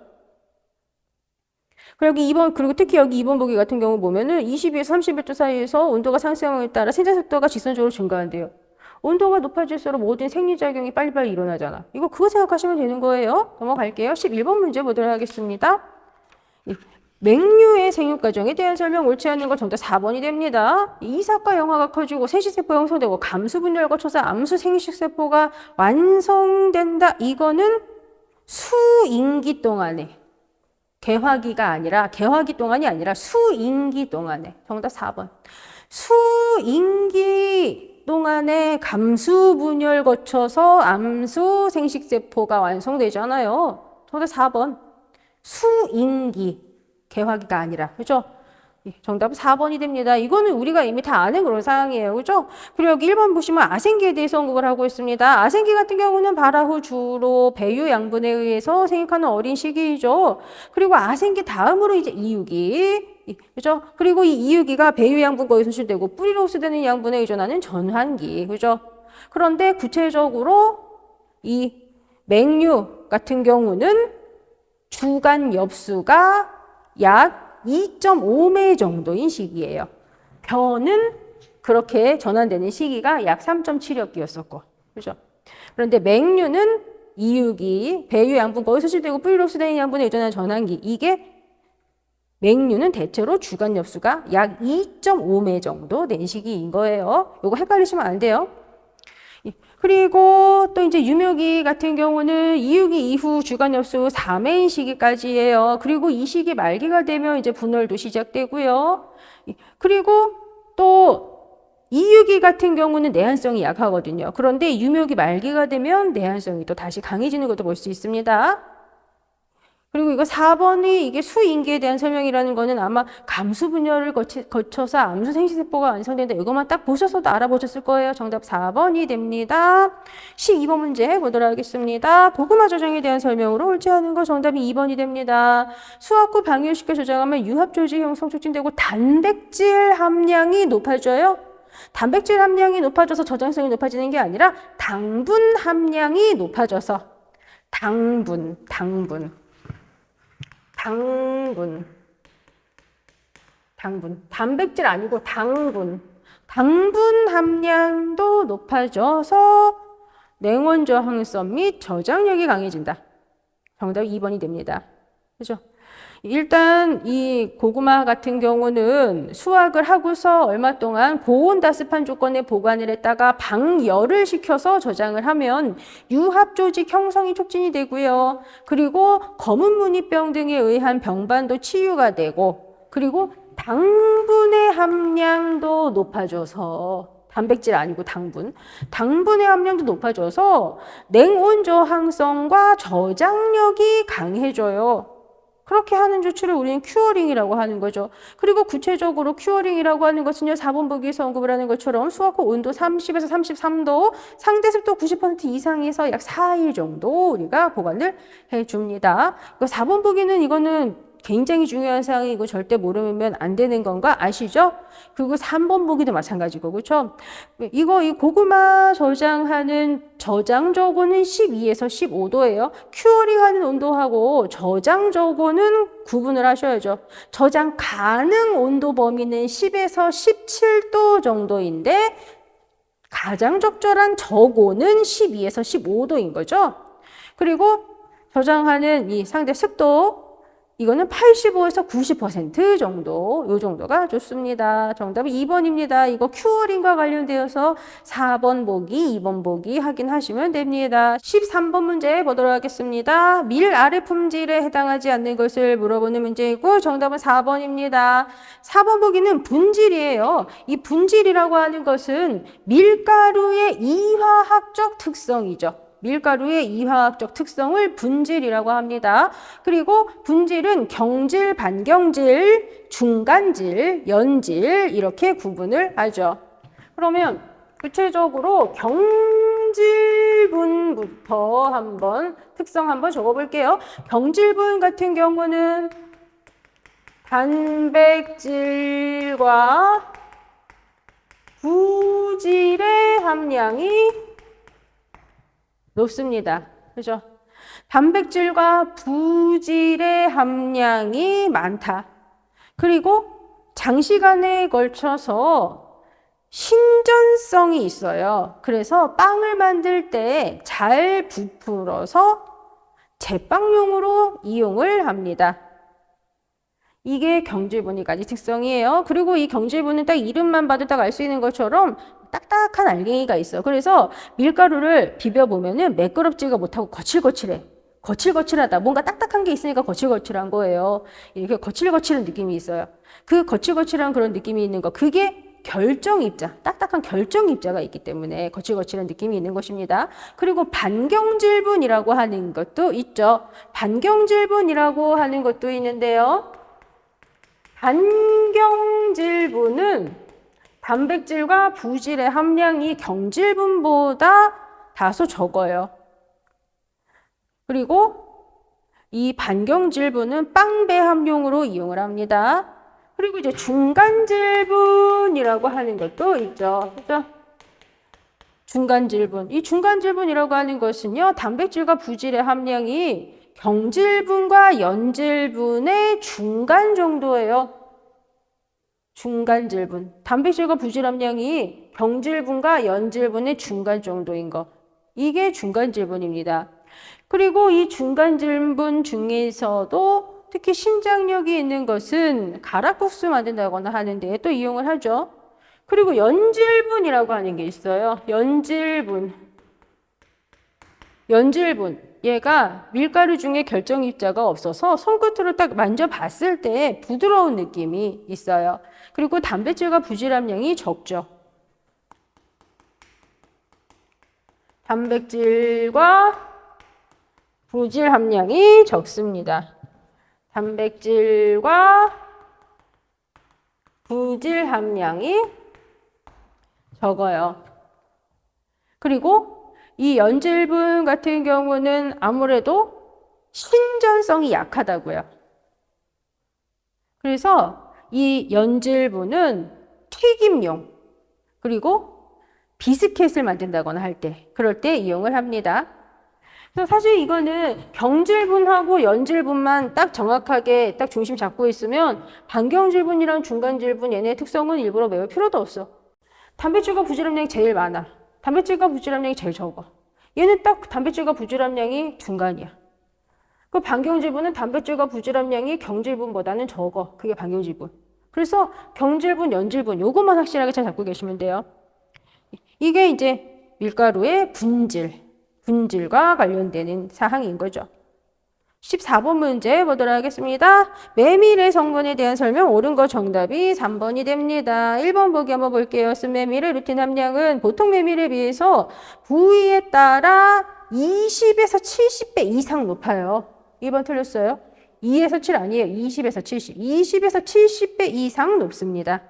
그리고 특히 여기 2번 보기 같은 경우 보면은 22에서 31도 사이에서 온도가 상승에 따라 생장 속도가 직선적으로 증가한대요. 온도가 높아질수록 모든 생리작용이 빨리빨리 일어나잖아. 이거 그거 생각하시면 되는 거예요. 넘어갈게요. 11번 문제 보도록 하겠습니다. 맹류의 생육 과정에 대한 설명 옳지 않은 거 정답 4번이 됩니다. 이삭과 영화가 커지고 세시세포가 형성되고 감수 분열을 거쳐서 암수 생식세포가 완성된다. 이거는 수인기 동안에, 개화기 동안이 아니라 수인기 동안에. 정답 4번. 수인기 동안에 감수 분열 거쳐서 암수 생식세포가 완성되잖아요. 정답 4번. 수인기, 개화기가 아니라. 그죠? 정답은 4번이 됩니다. 이거는 우리가 이미 다 아는 그런 사항이에요. 그죠? 그리고 여기 1번 보시면 아생기에 대해서 언급을 하고 있습니다. 아생기 같은 경우는 발화 후 주로 배유 양분에 의해서 생육하는 어린 시기이죠. 그리고 아생기 다음으로 이제 이유기. 그죠? 그리고 이 이유기가 배유 양분 거의 손실되고 뿌리로 흡수되는 양분에 의존하는 전환기. 그죠? 그런데 구체적으로 이 맹류 같은 경우는 주간 엽수가 약 2.5매 정도인 시기예요. 벼는 그렇게 전환되는 시기가 약 3.7엽기였었고, 그죠? 그런데 맹류는 이유기, 배유 양분 거의 소실되고 뿌리로 흡수되는 양분에 의존하는 전환기. 이게 맹류는 대체로 주간 엽수가 약 2.5매 정도 된 시기인 거예요. 이거 헷갈리시면 안 돼요. 그리고 또 이제 유묘기 같은 경우는 이유기 이후 주간 엽수 4매인 시기까지예요. 그리고 이 시기 말기가 되면 이제 분월도 시작되고요. 그리고 또 이유기 같은 경우는 내한성이 약하거든요. 그런데 유묘기 말기가 되면 내한성이 또 다시 강해지는 것도 볼 수 있습니다. 그리고 이거 4번이 이게 수인기에 대한 설명이라는 거는 아마 감수 분열을 거쳐서 암수 생식세포가 완성된다. 이것만 딱 보셔서도 알아보셨을 거예요. 정답 4번이 됩니다. 12번 문제 보도록 하겠습니다. 고구마 저장에 대한 설명으로 옳지 않은 거 정답이 2번이 됩니다. 수확 후 방열시켜 저장하면 유합조직 형성 촉진되고 단백질 함량이 높아져요. 단백질 함량이 높아져서 저장성이 높아지는 게 아니라 당분 함량이 높아져서 당분. 단백질 아니고 당분 함량도 높아져서 냉원 저항성 및 저장력이 강해진다. 정답 2번이 됩니다. 그죠? 일단 이 고구마 같은 경우는 수확을 하고서 얼마 동안 고온다습한 조건에 보관을 했다가 방열을 시켜서 저장을 하면 유합 조직 형성이 촉진이 되고요. 그리고 검은 무늬병 등에 의한 병반도 치유가 되고, 그리고 당분의 함량도 높아져서, 단백질 아니고 당분의 함량도 높아져서 냉온 저항성과 저장력이 강해져요. 그렇게 하는 조치를 우리는 큐어링이라고 하는 거죠. 그리고 구체적으로 큐어링이라고 하는 것은요, 4번 보기에서 언급을 하는 것처럼 수확 후 온도 30에서 33도, 상대 습도 90% 이상에서 약 4일 정도 우리가 보관을 해줍니다. 4번 보기는 이거는 굉장히 중요한 사항이고 절대 모르면 안 되는 건 거 아시죠? 그리고 3번 보기도 마찬가지고, 그렇죠? 이 고구마 저장하는 저장 저고는 12에서 15도예요. 큐어링하는 온도하고 저장 저고는 구분을 하셔야죠. 저장 가능 온도 범위는 10에서 17도 정도인데 가장 적절한 저고는 12에서 15도인 거죠. 그리고 저장하는 이 상대 습도, 이거는 85에서 90% 정도, 요 정도가 좋습니다. 정답은 2번입니다. 이거 큐어링과 관련되어서 4번 보기, 2번 보기 확인하시면 됩니다. 13번 문제 보도록 하겠습니다. 밀 아래 품질에 해당하지 않는 것을 물어보는 문제이고 정답은 4번입니다. 4번 보기는 분질이에요. 이 분질이라고 하는 것은 밀가루의 이화학적 특성이죠. 밀가루의 이화학적 특성을 분질이라고 합니다. 그리고 분질은 경질, 반경질, 중간질, 연질 이렇게 구분을 하죠. 그러면 구체적으로 경질분부터 한번 특성 한번 적어볼게요. 경질분 같은 경우는 단백질과 부질의 함량이 높습니다. 그죠? 단백질과 부질의 함량이 많다. 그리고 장시간에 걸쳐서 신전성이 있어요. 그래서 빵을 만들 때 잘 부풀어서 제빵용으로 이용을 합니다. 이게 경질분이 가진 특성이에요. 그리고 이 경질분은 딱 이름만 봐도 딱 알 수 있는 것처럼 딱딱한 알갱이가 있어. 그래서 밀가루를 비벼보면은 매끄럽지가 못하고 거칠거칠해. 거칠거칠하다. 뭔가 딱딱한 게 있으니까 거칠거칠한 거예요. 이렇게 거칠거칠한 느낌이 있어요. 그 거칠거칠한 그런 느낌이 있는 거, 그게 결정입자, 딱딱한 결정입자가 있기 때문에 거칠거칠한 느낌이 있는 것입니다. 그리고 반경질분이라고 하는 것도 있죠. 반경질분이라고 하는 것도 있는데요. 반경질분은 단백질과 부질의 함량이 경질분보다 다소 적어요. 그리고 이 반경질분은 빵 배합용으로 이용을 합니다. 그리고 이제 중간질분이라고 하는 것도 있죠. 그죠? 중간질분. 이 중간질분이라고 하는 것은요, 단백질과 부질의 함량이 경질분과 연질분의 중간 정도예요. 중간질분. 단백질과 부질 함량이 경질분과 연질분의 중간 정도인 거. 이게 중간질분입니다. 그리고 이 중간질분 중에서도 특히 신장력이 있는 것은 가락국수 만든다거나 하는데 또 이용을 하죠. 그리고 연질분이라고 하는 게 있어요. 연질분. 얘가 밀가루 중에 결정입자가 없어서 손끝으로 딱 만져봤을 때 부드러운 느낌이 있어요. 그리고 단백질과 부질 함량이 적죠. 단백질과 부질 함량이 적습니다. 단백질과 부질 함량이 적어요. 그리고 이 연질분 같은 경우는 아무래도 신전성이 약하다고요. 그래서 이 연질분은 튀김용, 그리고 비스켓을 만든다거나 할 때, 그럴 때 이용을 합니다. 그래서 사실 이거는 경질분하고 연질분만 딱 정확하게 딱 중심 잡고 있으면 반경질분이랑 중간질분 얘네 특성은 일부러 외울 필요도 없어. 단백질과 부질 함량이 제일 많아. 단백질과 부질 함량이 제일 적어. 얘는 딱 단백질과 부질 함량이 중간이야. 그 반경질분은 단백질과 부질함량이 경질분보다는 적어. 그게 반경질분. 그래서 경질분, 연질분 요것만 확실하게 잘 잡고 계시면 돼요. 이게 이제 밀가루의 분질과 관련되는 사항인 거죠. 14번 문제 보도록 하겠습니다. 메밀의 성분에 대한 설명 옳은 거 정답이 3번이 됩니다. 1번 보기 한번 볼게요. 쓴메밀의 루틴 함량은 보통 메밀에 비해서 부위에 따라 20에서 70배 이상 높아요. 1번 틀렸어요. 2에서 7 아니에요. 20에서 70. 20에서 70배 이상 높습니다.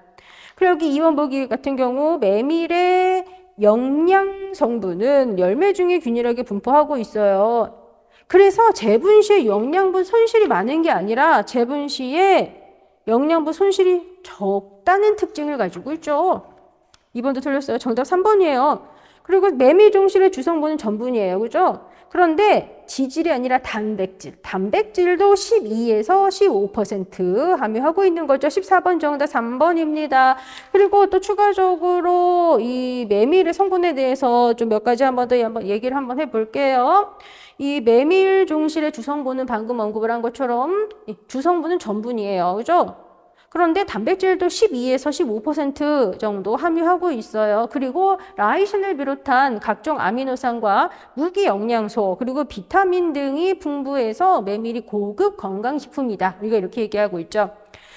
그리고 여기 2번 보기 같은 경우 메밀의 영양 성분은 열매 중에 균일하게 분포하고 있어요. 그래서 재분 시에 영양분 손실이 많은 게 아니라 재분 시에 영양분 손실이 적다는 특징을 가지고 있죠. 2번도 틀렸어요. 정답 3번이에요. 그리고 메밀 종실의 주성분은 전분이에요. 그죠? 그런데 지질이 아니라 단백질. 단백질도 12에서 15% 함유하고 있는 거죠. 14번 정답 3번입니다. 그리고 또 추가적으로 이 메밀의 성분에 대해서 좀 몇 가지 한번 더 얘기를 한번 해볼게요. 이 메밀 종실의 주성분은 방금 언급을 한 것처럼 주성분은 전분이에요. 그죠? 그런데 단백질도 12에서 15% 정도 함유하고 있어요. 그리고 라이신을 비롯한 각종 아미노산과 무기 영양소 그리고 비타민 등이 풍부해서 메밀이 고급 건강식품이다. 우리가 이렇게 얘기하고 있죠.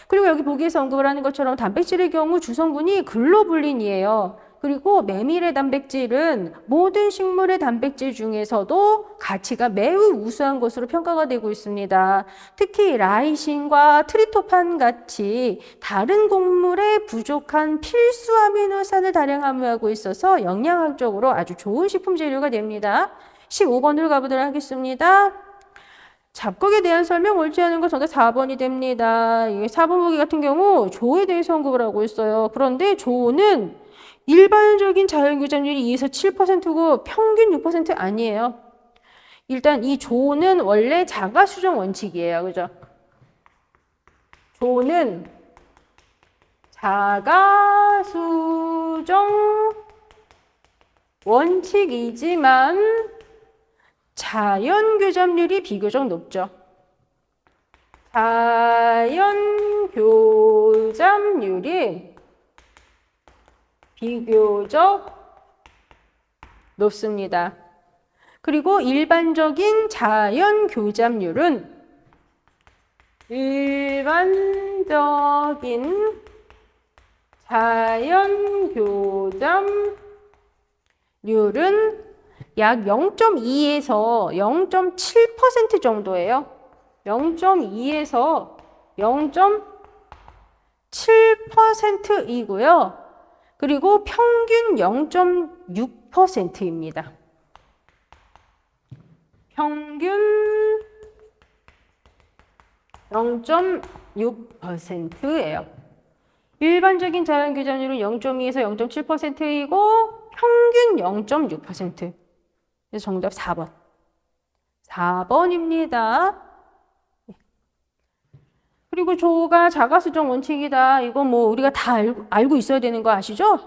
그리고 여기 보기에서 언급을 하는 것처럼 단백질의 경우 주성분이 글로불린이에요. 그리고 메밀의 단백질은 모든 식물의 단백질 중에서도 가치가 매우 우수한 것으로 평가가 되고 있습니다. 특히 라이신과 트리토판 같이 다른 곡물에 부족한 필수 아미노산을 다량 함유하고 있어서 영양학적으로 아주 좋은 식품 재료가 됩니다. 15번으로 가보도록 하겠습니다. 잡곡에 대한 설명 옳지 않은 거 정답 4번이 됩니다. 4번 보기 같은 경우 조에 대해서 언급을 하고 있어요. 그런데 조는 일반적인 자연교잡률이 2에서 7%고 평균 6% 아니에요. 일단 이 조는 원래 자가수정 원칙이에요. 그죠? 조는 자가수정 원칙이지만 자연교잡률이 비교적 높죠. 자연교잡률이 비교적 높습니다. 그리고 일반적인 자연교잡률은 약 0.2에서 0.7% 정도예요. 0.2에서 0.7%이고요. 그리고 평균 0.6%입니다. 평균 0.6%예요. 일반적인 자연교잡률은 0.2에서 0.7%이고 평균 0.6%. 그래서 정답 4번. 4번입니다. 그리고 조가 자가수정 원칙이다. 이건 뭐 우리가 다 알고 있어야 되는 거 아시죠?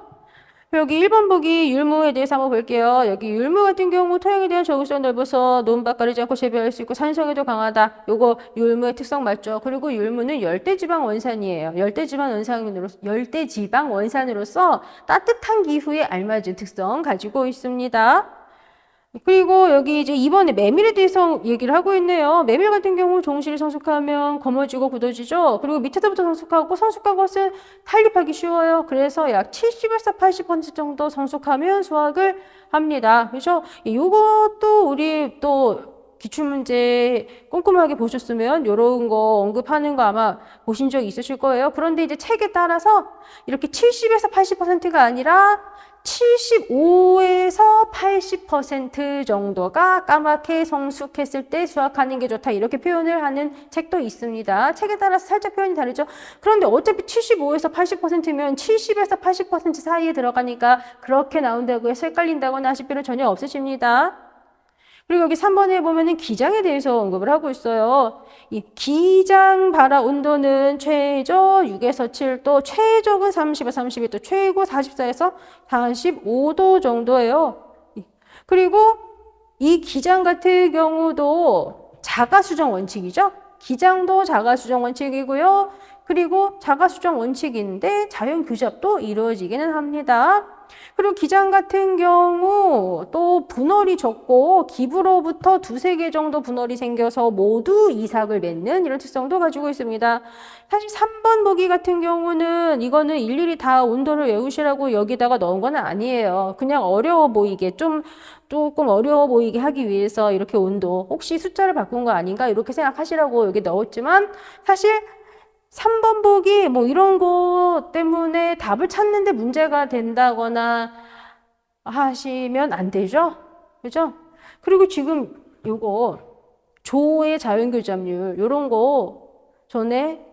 여기 1번 보기 율무에 대해서 한번 볼게요. 여기 율무 같은 경우 토양에 대한 적응성이 넓어서 논밭 가리지 않고 재배할 수 있고 산성에도 강하다. 요거 율무의 특성 맞죠? 그리고 율무는 열대지방 원산이에요. 열대지방 원산으로서 따뜻한 기후에 알맞은 특성 가지고 있습니다. 그리고 여기 이제 이번에 메밀에 대해서 얘기를 하고 있네요. 메밀 같은 경우 종실이 성숙하면 검어지고 굳어지죠. 그리고 밑에서부터 성숙하고 성숙한 것은 탄립하기 쉬워요. 그래서 약 70에서 80% 정도 성숙하면 수확을 합니다. 그렇죠? 이것도 우리 또 기출문제 꼼꼼하게 보셨으면 이런 거 언급하는 거 아마 보신 적 있으실 거예요. 그런데 이제 책에 따라서 이렇게 70에서 80%가 아니라 75에서 80% 정도가 까맣게 성숙했을 때 수확하는 게 좋다. 이렇게 표현을 하는 책도 있습니다. 책에 따라서 살짝 표현이 다르죠. 그런데 어차피 75에서 80%면 70에서 80% 사이에 들어가니까 그렇게 나온다고 해서 헷갈린다거나 하실 필요 전혀 없으십니다. 그리고 여기 3번에 보면은 기장에 대해서 언급을 하고 있어요. 이 기장 발화 온도는 최저 6에서 7도, 최적은 30에서 32도, 최고 44에서 45도 정도예요. 그리고 이 기장 같은 경우도 자가수정 원칙이죠. 기장도 자가수정 원칙이고요. 그리고 자가수정 원칙인데 자연규잡도 이루어지기는 합니다. 그리고 기장 같은 경우 또 분월이 적고 기부로부터 두세 개 정도 분월이 생겨서 모두 이삭을 맺는 이런 특성도 가지고 있습니다. 사실 3번 보기 같은 경우는 이거는 일일이 다 온도를 외우시라고 여기다가 넣은 건 아니에요. 그냥 어려워 보이게 조금 어려워 보이게 하기 위해서 이렇게 온도 혹시 숫자를 바꾼 거 아닌가 이렇게 생각하시라고 여기 넣었지만 사실 3번 보기 뭐 이런 거 때문에 답을 찾는데 문제가 된다거나 하시면 안 되죠. 그죠? 그리고 지금 요거 조의 자연교잡률 이런 거 전에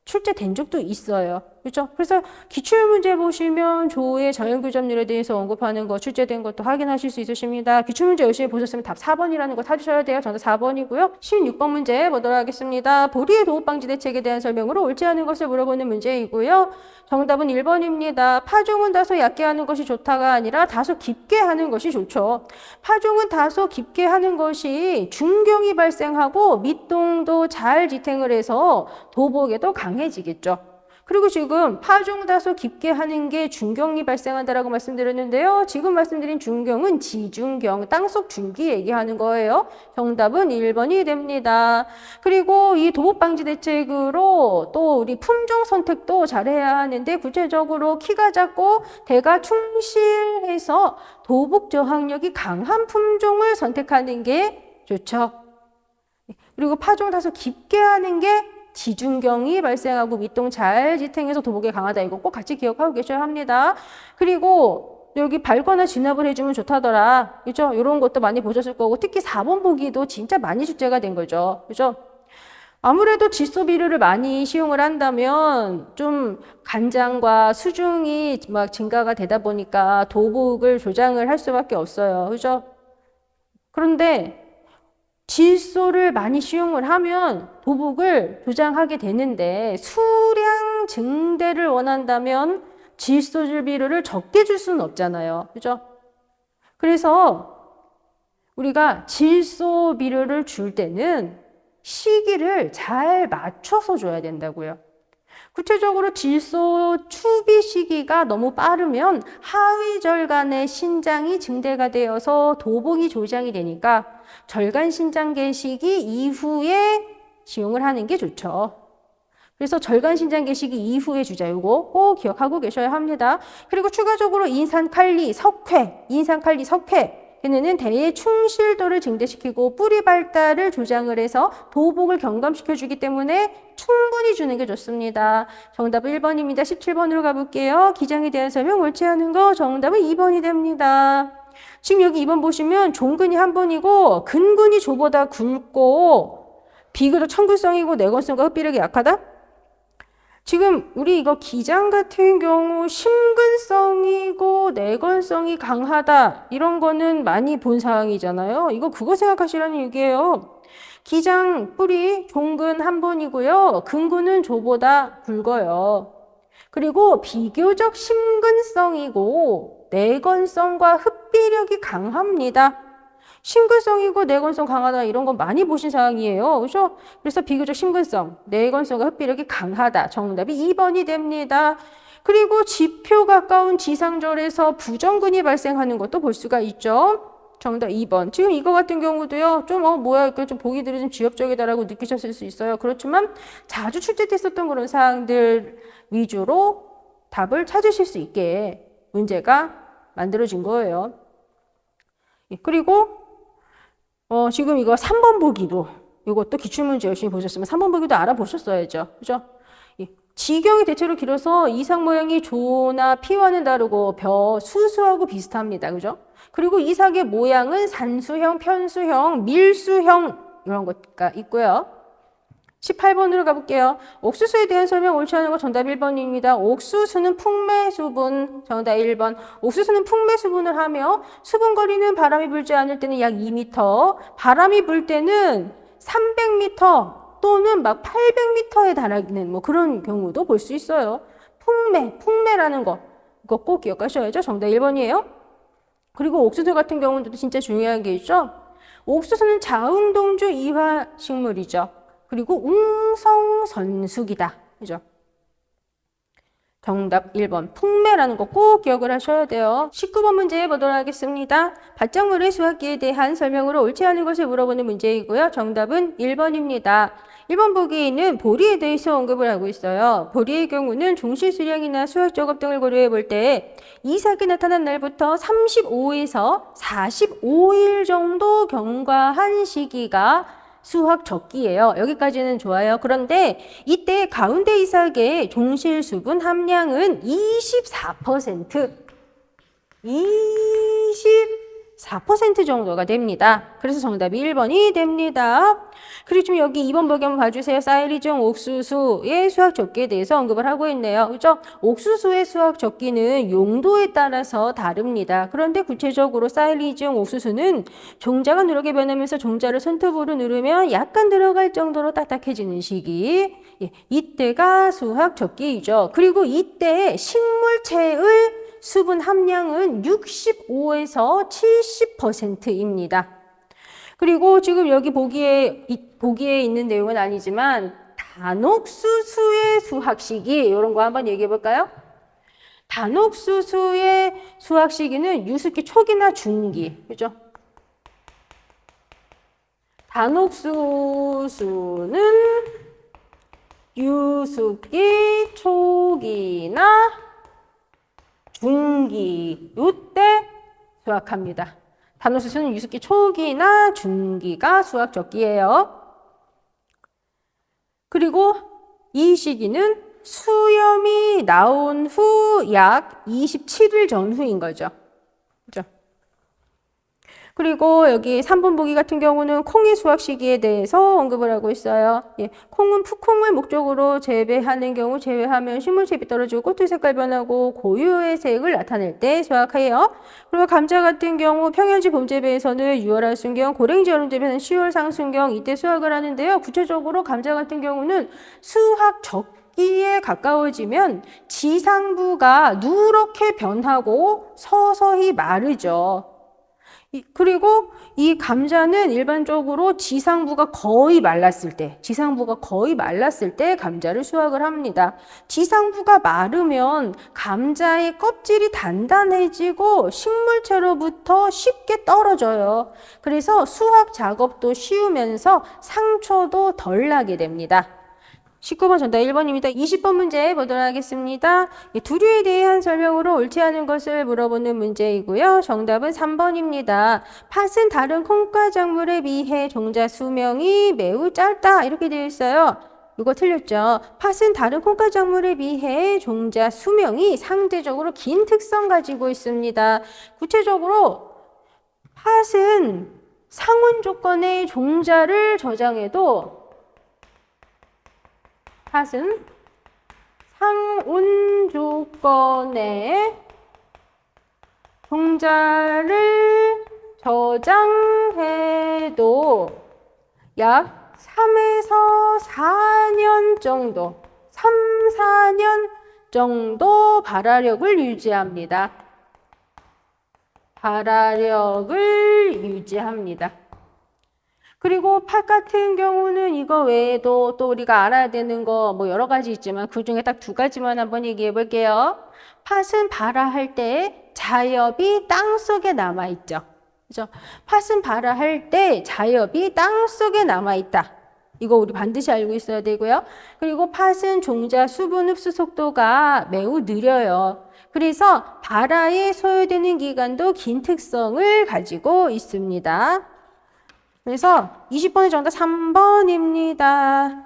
출제된 적도 있어요. 그렇죠? 그래서 기출문제 보시면 조의 자연교잡률에 대해서 언급하는 거 출제된 것도 확인하실 수 있으십니다. 기출문제 열심히 보셨으면 답 4번이라는 거 찾으셔야 돼요. 정답 4번이고요. 16번 문제 보도록 하겠습니다. 보리의 도읍방지 대책에 대한 설명으로 옳지 않은 것을 물어보는 문제이고요. 정답은 1번입니다. 파종은 다소 얕게 하는 것이 좋다가 아니라 다소 깊게 하는 것이 좋죠. 파종은 다소 깊게 하는 것이 중경이 발생하고 밑동도 잘 지탱을 해서 도복에도 강해지겠죠. 그리고 지금 파종 다소 깊게 하는 게 중경이 발생한다라고 말씀드렸는데요. 지금 말씀드린 중경은 지중경, 땅속 줄기 얘기하는 거예요. 정답은 1번이 됩니다. 그리고 이 도복방지 대책으로 또 우리 품종 선택도 잘해야 하는데 구체적으로 키가 작고 대가 충실해서 도복 저항력이 강한 품종을 선택하는 게 좋죠. 그리고 파종 다소 깊게 하는 게 지중경이 발생하고 밑동 잘 지탱해서 도복에 강하다. 이거 꼭 같이 기억하고 계셔야 합니다. 그리고 여기 밟거나 진압을 해주면 좋다더라. 그죠? 이런 것도 많이 보셨을 거고 특히 4번 보기도 진짜 많이 출제가 된 거죠. 그죠? 아무래도 질소 비료를 많이 시용을 한다면 좀 간장과 수중이 막 증가가 되다 보니까 도복을 조장을 할 수밖에 없어요. 그죠? 그런데 질소를 많이 시용을 하면 도복을 조장하게 되는데 수량 증대를 원한다면 질소질 비료를 적게 줄 수는 없잖아요. 그죠? 그래서 우리가 질소 비료를 줄 때는 시기를 잘 맞춰서 줘야 된다고요. 구체적으로 질소 추비 시기가 너무 빠르면 하위절간의 신장이 증대가 되어서 도복이 조장이 되니까 절간 신장 개시기 이후에 지용을 하는 게 좋죠. 그래서 절간 신장 개시기 이후에 주자. 이거 꼭 기억하고 계셔야 합니다. 그리고 추가적으로 인산칼리, 석회, 걔네는 대의 충실도를 증대시키고 뿌리 발달을 조장을 해서 도복을 경감시켜주기 때문에 충분히 주는 게 좋습니다. 정답은 1번입니다. 17번으로 가볼게요. 기장에 대한 설명 옳지 않은 거 정답은 2번이 됩니다. 지금 여기 2번 보시면 종근이 한 번이고 근근이 조보다 굵고 비교적 청근성이고 내건성과 흡비력이 약하다? 지금 우리 이거 기장 같은 경우 심근성이고 내건성이 강하다 이런 거는 많이 본 사항이잖아요. 이거 그거 생각하시라는 얘기예요. 기장 뿌리 종근 한 번이고요. 근근은 조보다 굵어요. 그리고 비교적 심근성이고 내건성과 흡비력이 강합니다. 심근성이고 내건성 강하다 이런 건 많이 보신 사항이에요. 그렇죠? 그래서 비교적 심근성, 내건성과 흡비력이 강하다. 정답이 2번이 됩니다. 그리고 지표 가까운 지상절에서 부정근이 발생하는 것도 볼 수가 있죠. 정답 2번. 지금 이거 같은 경우도요. 좀 뭐야 이렇게 좀 보기들이 좀 지엽적이다라고 느끼셨을 수 있어요. 그렇지만 자주 출제됐었던 그런 사항들 위주로 답을 찾으실 수 있게 문제가 만들어진 거예요. 그리고 지금 이거 3번 보기도 이것도 기출문제 열심히 보셨으면 3번 보기도 알아보셨어야죠. 그죠? 지경이 대체로 길어서 이삭 모양이 조나 피와는 다르고 수수하고 비슷합니다. 그죠? 그리고 이삭의 모양은 산수형, 편수형, 밀수형 이런 것가 있고요. 18번으로 가볼게요. 옥수수에 대한 설명 옳지 않은 거 정답 1번입니다. 옥수수는 풍매수분, 정답 1번. 옥수수는 풍매수분을 하며 수분거리는 바람이 불지 않을 때는 약 2m, 바람이 불 때는 300m 또는 막 800m에 달하는 뭐 그런 경우도 볼 수 있어요. 풍매라는 거. 이거 꼭 기억하셔야죠. 정답 1번이에요. 그리고 옥수수 같은 경우도 진짜 중요한 게 있죠. 옥수수는 자웅동주 이화식물이죠. 그리고 웅성선숙이다. 그죠? 정답 1번 풍매라는 거 꼭 기억을 하셔야 돼요. 19번 문제 보도록 하겠습니다. 밭작물의 수확기에 대한 설명으로 옳지 않은 것을 물어보는 문제이고요. 정답은 1번입니다. 1번 보기에 있는 보리에 대해서 언급을 하고 있어요. 보리의 경우는 종실 수량이나 수확 작업 등을 고려해 볼 때 이삭이 나타난 날부터 35에서 45일 정도 경과한 시기가 수확 적기예요. 여기까지는 좋아요. 그런데 이때 가운데 이삭의 종실 수분 함량은 24% 정도가 됩니다. 그래서 정답이 1번이 됩니다. 그리고 좀 여기 2번 보기 한번 봐주세요. 사이리종 옥수수의 수확 적기에 대해서 언급을 하고 있네요. 그죠? 옥수수의 수확 적기는 용도에 따라서 다릅니다. 그런데 구체적으로 사이리종 옥수수는 종자가 누렇게 변하면서 종자를 손톱으로 누르면 약간 들어갈 정도로 딱딱해지는 시기. 예, 이때가 수확 적기이죠. 그리고 이때 식물체의 수분 함량은 65에서 70%입니다. 그리고 지금 여기 보기에 있는 내용은 아니지만 단옥수수의 수확 시기 이런 거 한번 얘기해 볼까요? 단옥수수의 수확 시기는 유숙기 초기나 중기, 그죠? 단옥수수는 유숙기 초기나 중기 이때 수확합니다. 단옥수수는 유숙기 초기나 중기가 수확 적기예요. 그리고 이 시기는 수염이 나온 후 약 27일 전후인 거죠. 그죠? 그리고 여기 3번 보기 같은 경우는 콩의 수확 시기에 대해서 언급을 하고 있어요. 예, 콩은 풋콩을 목적으로 재배하는 경우 재배하면 식물색이 떨어지고 꽃의 색깔 변하고 고유의 색을 나타낼 때 수확해요. 그리고 감자 같은 경우 평년지 봄 재배에서는 6월 하순경, 고랭지 여름 재배는 10월 상순경 이때 수확을 하는데요. 구체적으로 감자 같은 경우는 수확 적기에 가까워지면 지상부가 누렇게 변하고 서서히 마르죠. 그리고 이 감자는 일반적으로 지상부가 거의 말랐을 때 감자를 수확을 합니다. 지상부가 마르면 감자의 껍질이 단단해지고 식물체로부터 쉽게 떨어져요. 그래서 수확 작업도 쉬우면서 상처도 덜 나게 됩니다. 19번 정답 1번입니다. 20번 문제 보도록 하겠습니다. 두류에 대한 설명으로 옳지 않은 것을 물어보는 문제이고요. 정답은 3번입니다. 팥은 다른 콩과 작물에 비해 종자 수명이 매우 짧다 이렇게 되어 있어요. 이거 틀렸죠. 팥은 다른 콩과 작물에 비해 종자 수명이 상대적으로 긴 특성 가지고 있습니다. 구체적으로 팥은 상온 조건의 종자를 저장해도 팥은 상온 조건의 종자를 저장해도 약 3에서 4년 정도, 4년 정도 발화력을 유지합니다. 그리고 팥 같은 경우는 이거 외에도 또 우리가 알아야 되는 거 뭐 여러 가지 있지만 그 중에 딱 2가지만 한번 얘기해 볼게요. 팥은 발화할 때 자엽이 땅 속에 남아 있죠. 그죠? 팥은 발화할 때 자엽이 땅 속에 남아 있다. 이거 우리 반드시 알고 있어야 되고요. 그리고 팥은 종자 수분 흡수 속도가 매우 느려요. 그래서 발화에 소요되는 기간도 긴 특성을 가지고 있습니다. 그래서 20번의 정답 3번입니다.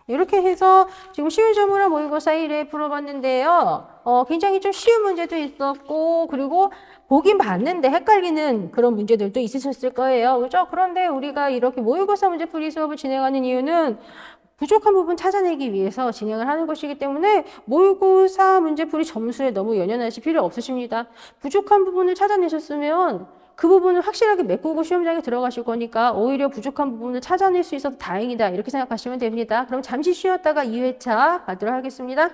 이렇게 해서 지금 쉬운 점으로 모의고사 1회 풀어봤는데요. 굉장히 좀 쉬운 문제도 있었고, 그리고 보긴 봤는데 헷갈리는 그런 문제들도 있으셨을 거예요. 그죠? 그런데 우리가 이렇게 모의고사 문제풀이 수업을 진행하는 이유는 부족한 부분 찾아내기 위해서 진행을 하는 것이기 때문에 모의고사 문제풀이 점수에 너무 연연하실 필요 없으십니다. 부족한 부분을 찾아내셨으면 그 부분을 확실하게 메꾸고 시험장에 들어가실 거니까 오히려 부족한 부분을 찾아낼 수 있어서 다행이다 이렇게 생각하시면 됩니다. 그럼 잠시 쉬었다가 2회차 가도록 하겠습니다.